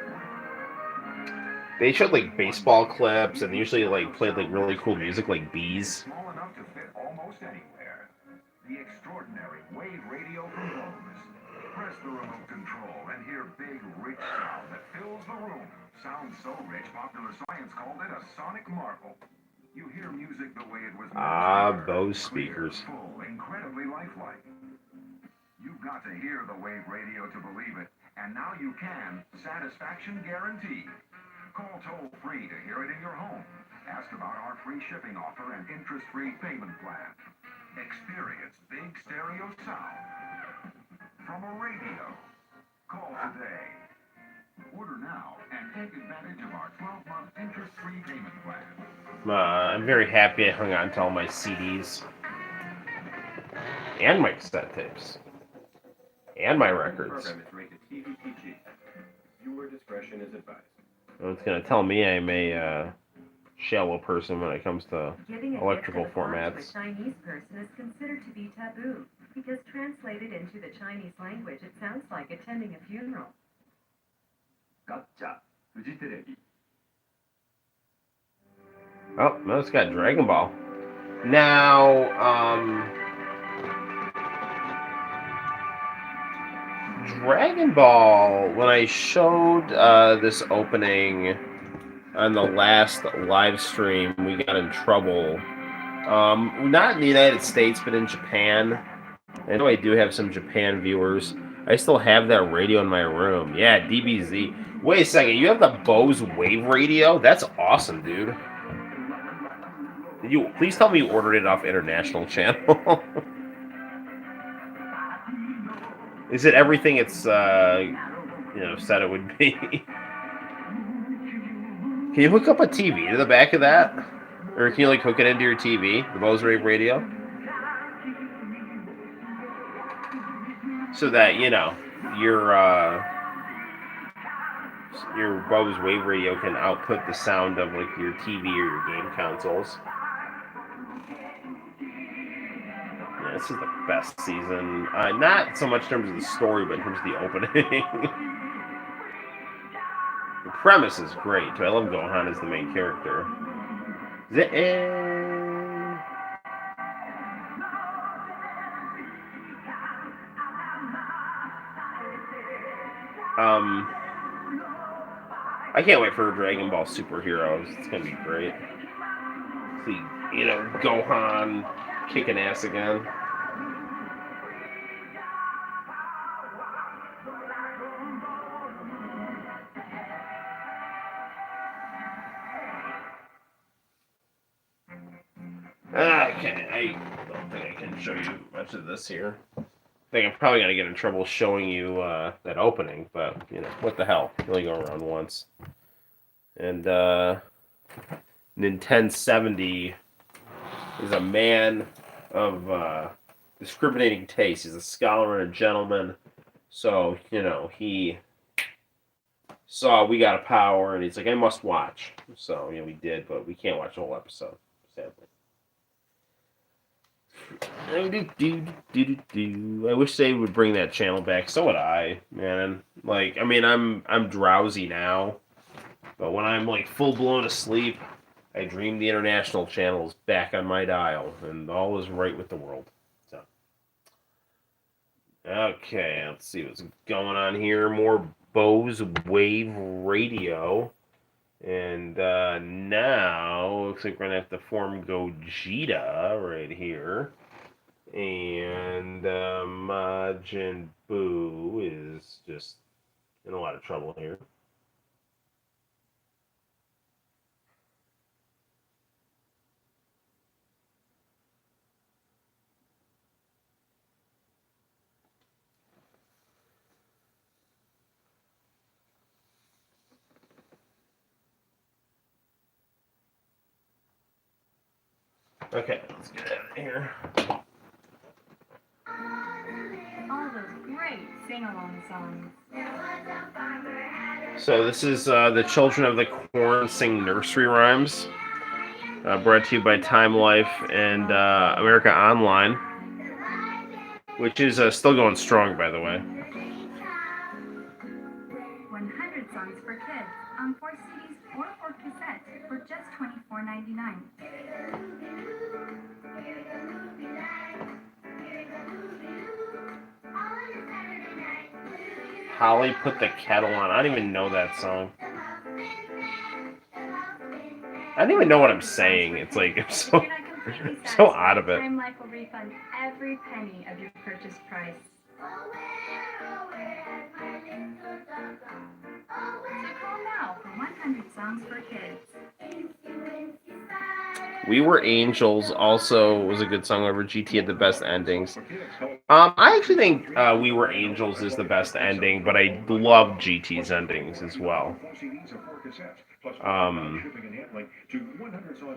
they showed like baseball clips and they usually like played like really cool music like Bees. Small enough to fit almost anywhere. The extraordinary wave radio from Bose. Press the remote control and hear big, rich sound that fills the room. Sounds so rich, popular science called it a sonic marvel. You hear music the way it was meant to hear. Bose speakers. Clear, full, incredibly lifelike. You've got to hear the wave radio to believe it, and now you can. Satisfaction guaranteed. Call toll-free to hear it in your home. Ask about our free shipping offer and interest-free payment plan. Experience big stereo sound from a radio. Call today. Order now and take advantage of our 12-month interest-free payment plan. I'm very happy I hung on to all my CDs and my cassette tapes and my records. Program is rated TV-PG. Viewer discretion is advised. It's going to tell me I'm a shallow person when it comes to electrical formats. A Chinese person is considered to be taboo because translated into the Chinese language, it sounds like attending a funeral. Gotcha. フジテレビ Oh, no, it's got Dragon Ball. Now, Dragon Ball, when I showed this opening on the last live stream, we got in trouble. Not in the United States, but in Japan. I know I do have some Japan viewers. I still have that radio in my room. Yeah, DBZ. Wait a second, you have the Bose Wave radio? That's awesome, dude. Please tell me you ordered it off International Channel. Is it everything it's said it would be? Can you hook up a TV to the back of that? Or can you like hook it into your TV, the Bose Wave radio? So that, your Bose Wave radio can output the sound of like your TV or your game consoles. Yeah, this is the best season. Not so much in terms of the story, but in terms of the opening. The premise is great, too. I love Gohan as the main character. I can't wait for Dragon Ball Superheroes. It's gonna be great. See, Gohan kicking ass again. show you much of this here. I think I'm probably gonna get in trouble showing you that opening, but you know what the hell? You only go around once. And Nintendo 70 is a man of discriminating taste. He's a scholar and a gentleman. So, you know, he saw We Got a Power, and he's like, I must watch. So, you know, we did, but we can't watch the whole episode, sadly. I wish they would bring that channel back. So would I, man. Like, I mean, I'm drowsy now, but when I'm like full blown asleep, I dream the international channel is back on my dial, and all is right with the world. So, okay, let's see what's going on here. More Bose Wave Radio. And now, looks like we're going to have to form Gogeta right here. And Majin Buu is just in a lot of trouble here. Okay, let's get out of here. All those great sing-along songs. So this is the Children of the Corn Sing Nursery Rhymes, brought to you by Time Life and America Online, which is still going strong, by the way. 100 songs for kids on 4 CDs or 4 cassettes for just $24.99. Holly Put the Kettle On. I don't even know that song. I don't even know what I'm saying. It's like, I'm so, so out of it. Time Life will refund every penny of your purchase price. So call now for 100 songs for kids. We Were Angels also was a good song. Over GT had the best endings. I actually think We Were Angels is the best ending, but I love GT's endings as well.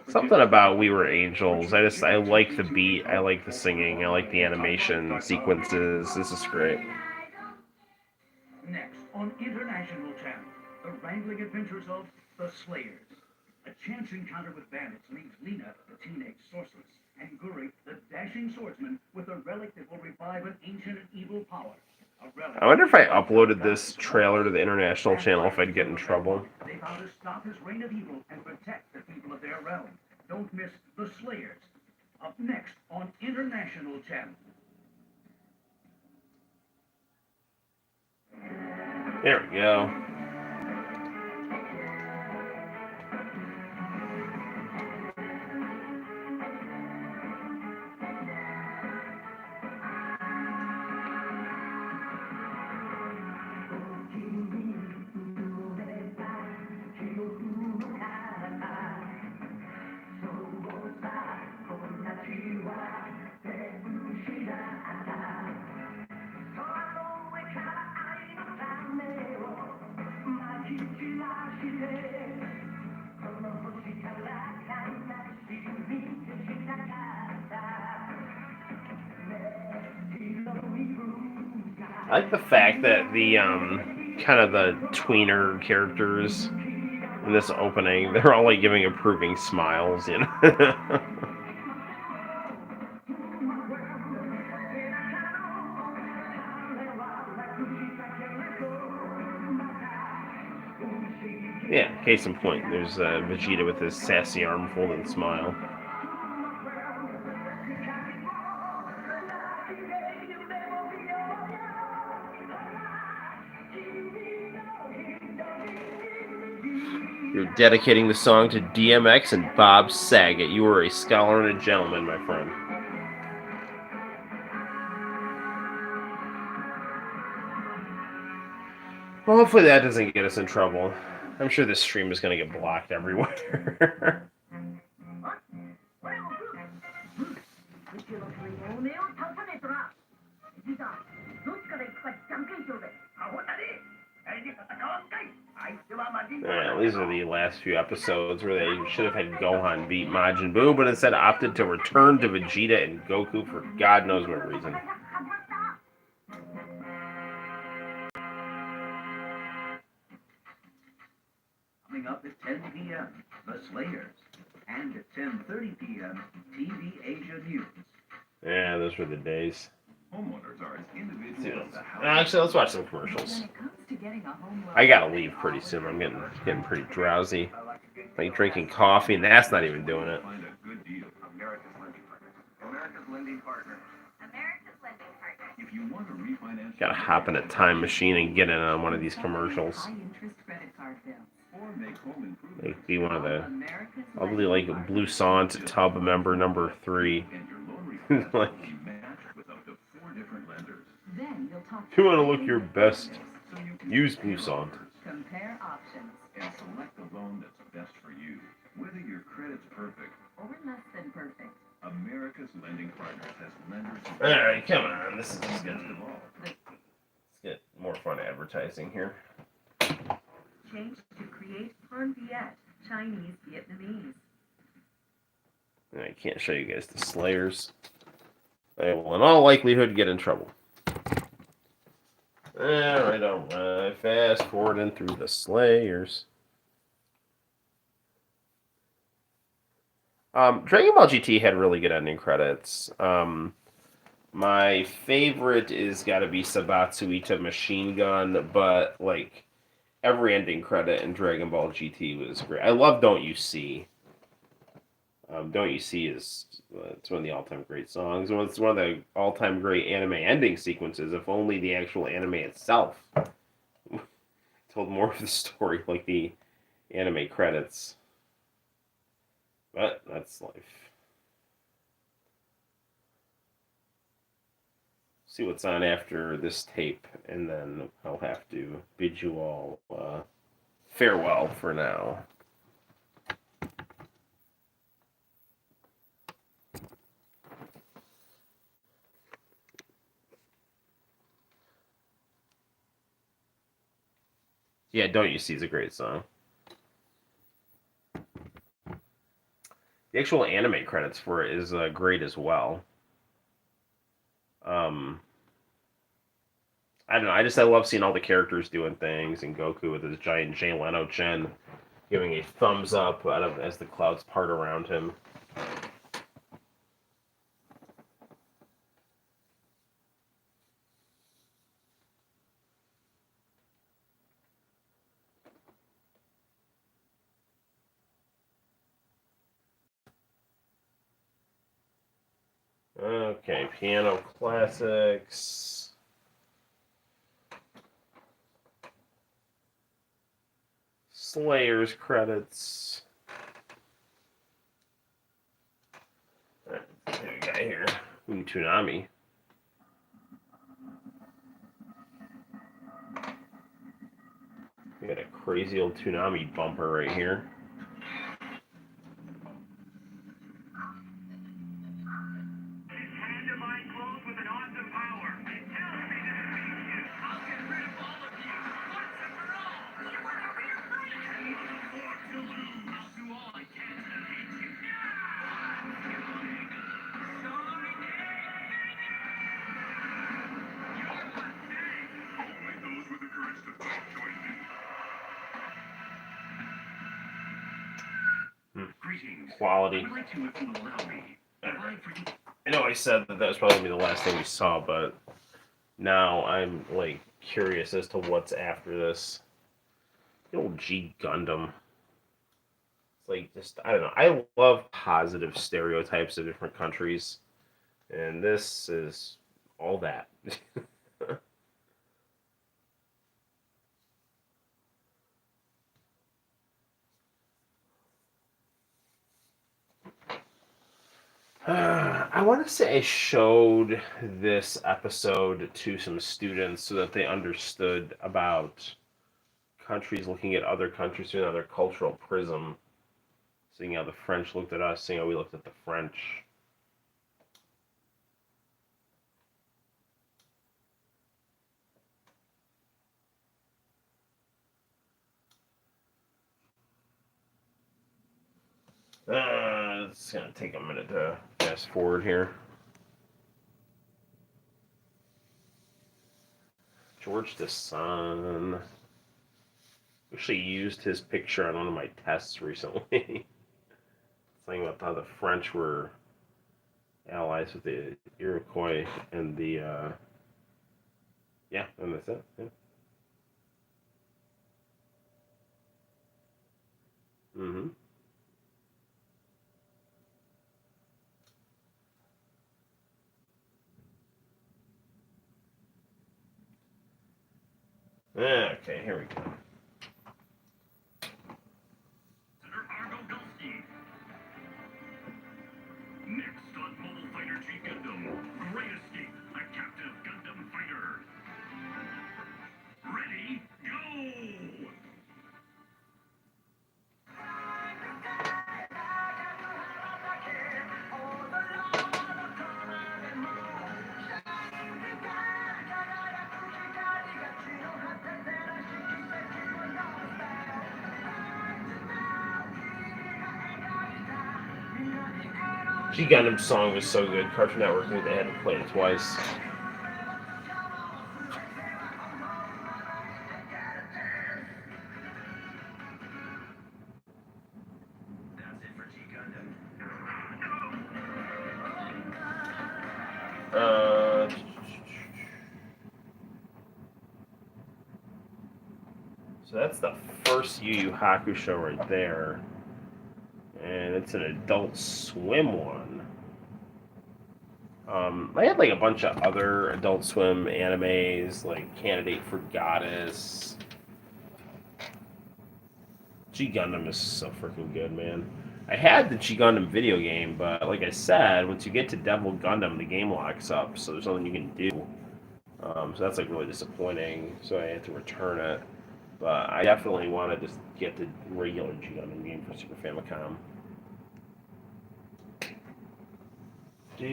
Something about We Were Angels. I like the beat. I like the singing. I like the animation sequences. This is great. Next on International Channel, the wrangling adventures of the Slayers. A chance encounter with bandits leaves Lena, the teenage sorceress, and Guri, the dashing swordsman, with a relic that will revive an ancient and evil power. I wonder if I uploaded this trailer to the International Channel if I'd get in trouble. They vow to stop his reign of evil and protect the people of their realm. Don't miss the Slayers. Up next on International Channel. There we go. I like the fact that the kind of the tweener characters in this opening, they're all like giving approving smiles, you know. Yeah, case in point, there's Vegeta with his sassy arm folded smile. You're dedicating the song to DMX and Bob Saget. You are a scholar and a gentleman, my friend. Well, hopefully that doesn't get us in trouble. I'm sure this stream is going to get blocked everywhere. おめえを倒さねえとな。じいさん、どっちから行くかじゃんけんしようぜ。アホだね。あいで戦わんかい。相手はマジン。Alright, these are the last few episodes where they should have had Gohan beat Majin Buu, but instead opted to return to Vegeta and Goku for God knows what reason. Coming up at 10 p.m., The Slayers. And at 10:30 p.m., TV Asia News. Yeah, those were the days. Homeowners are as individual as the house. Actually, let's watch some commercials. When it comes to getting a home loan, I gotta leave pretty soon. I'm getting pretty drowsy. Like drinking coffee, and that's not even doing it. Find a good deal. America's Lending Partners. America's Lending Partners. America's Lending Partner. If you want to refinance, Gotta hop in a time machine and get in on one of these commercials. high-interest credit card bills. or make home improvements. Like be one of the America's probably like a Blue Sant Tub member number 3. And your loan request Like, will be matched with up to 4 different lenders. Then you'll talk if you want to look your best, So you can use compare Blue Sant. offers compare options, and select the loan that's best for you. Whether your credit's perfect, or less than perfect. America's Lending Partners has lenders who Alright, come on. This is best getting, of all. let's get more fun advertising here. Change to create Han Viet, Chinese Vietnamese. I can't show you guys the Slayers. I will in all likelihood get in trouble. Alright. Fast forwarding through the Slayers. Dragon Ball GT had really good ending credits. My favorite is gotta be Sabatsu Ita Machine Gun, but like every ending credit in Dragon Ball GT was great. I love Don't You See. Don't You See is it's one of the all-time great songs. It's one of the all-time great anime ending sequences. If only the actual anime itself told more of the story, like the anime credits. But that's life. See what's on after this tape, and then I'll have to bid you all farewell for now. Yeah, Don't You See is a great song. The actual anime credits for it is great as well. I don't know. I love seeing all the characters doing things, and Goku with his giant Jay Leno chin, giving a thumbs up out of as the clouds part around him. Okay, piano classics. Slayers credits. Alright, what do we got here? Ooh, Toonami. We got a crazy old Toonami bumper right here. Quality. I know I said that was probably gonna be the last thing we saw, but now I'm like curious as to what's after this. The old G Gundam. It's like just I don't know. I love positive stereotypes of different countries, and this is all that. I want to say I showed this episode to some students so that they understood about countries looking at other countries through another cultural prism. Seeing how the French looked at us, seeing how we looked at the French. It's gonna take a minute to fast forward here. George the Sun. Actually used his picture on one of my tests recently. Saying about how the French were allies with the Iroquois and the yeah, and that's it. Yeah. Mm-hmm. Okay, here we go. Next on Mobile Fighter G Gundam, Great Escape, a captive Gundam fighter. Ready, go! G Gundam song was so good. Cartoon Network knew they had to play it twice. That's it for G Gundam. So that's the first Yu Yu Hakusho right there. And it's an Adult Swim one. I had like a bunch of other Adult Swim animes, like Candidate for Goddess. G Gundam is so freaking good, man. I had the G Gundam video game, but like I said, once you get to Devil Gundam, the game locks up, so there's nothing you can do. So that's like really disappointing. So I had to return it. But I definitely wanted to get the regular G Gundam game for Super Famicom. Do.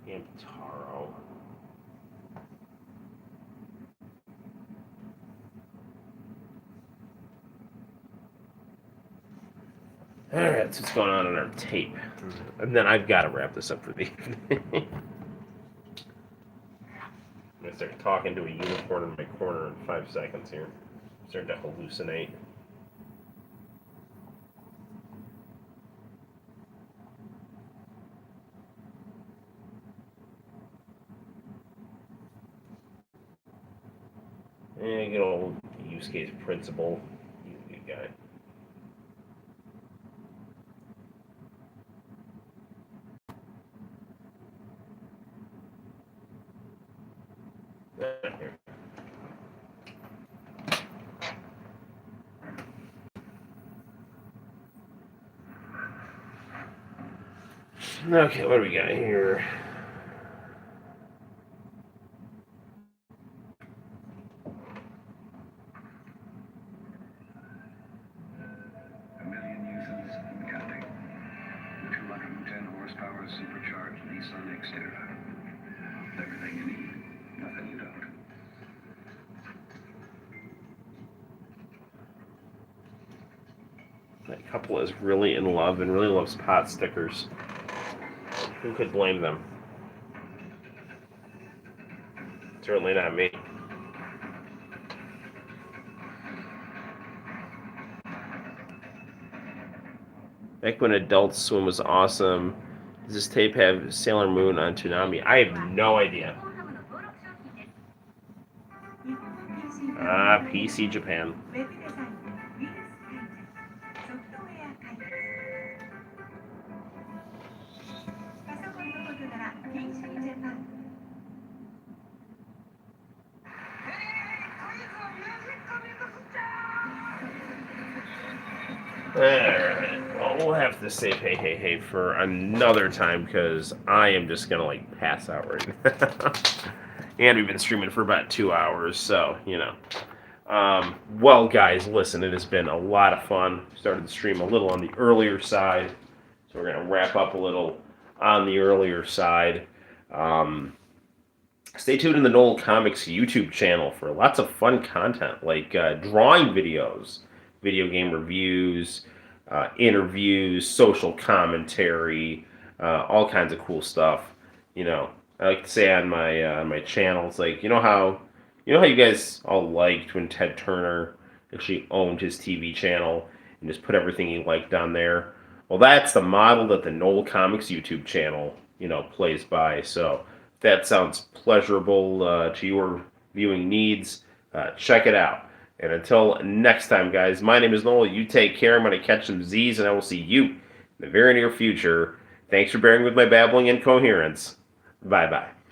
Amtaro. Alright, so what's going on our tape? And then I've got to wrap this up for the evening. I'm going to start talking to a unicorn in my corner in 5 seconds here. Start to hallucinate. And good old use case principal. He's a good guy. Here. Okay, what do we got here? A million uses and counting. 210 horsepower supercharged Nissan Xterra. Everything you need, nothing you don't. That couple is really in love and really loves pot stickers. Who could blame them? Certainly not me. Back when Adult Swim was awesome, does this tape have Sailor Moon on Toonami? I have no idea. PC Japan. Alright, well, we'll have to save hey for another time because I am just gonna like pass out right now. And we've been streaming for about 2 hours, so you know. Well, guys, listen, it has been a lot of fun. Started the stream a little on the earlier side, so we're gonna wrap up a little on the earlier side. Stay tuned in the Noel ComiX YouTube channel for lots of fun content, like drawing videos video game reviews, interviews, social commentary, all kinds of cool stuff. You know, I like to say on my channel, it's like you know how you guys all liked when Ted Turner actually owned his TV channel and just put everything he liked on there. Well, that's the model that the Noel ComiX YouTube channel, plays by. So if that sounds pleasurable to your viewing needs, check it out. And until next time, guys, my name is Noel. You take care. I'm going to catch some Z's, and I will see you in the very near future. Thanks for bearing with my babbling incoherence. Bye-bye.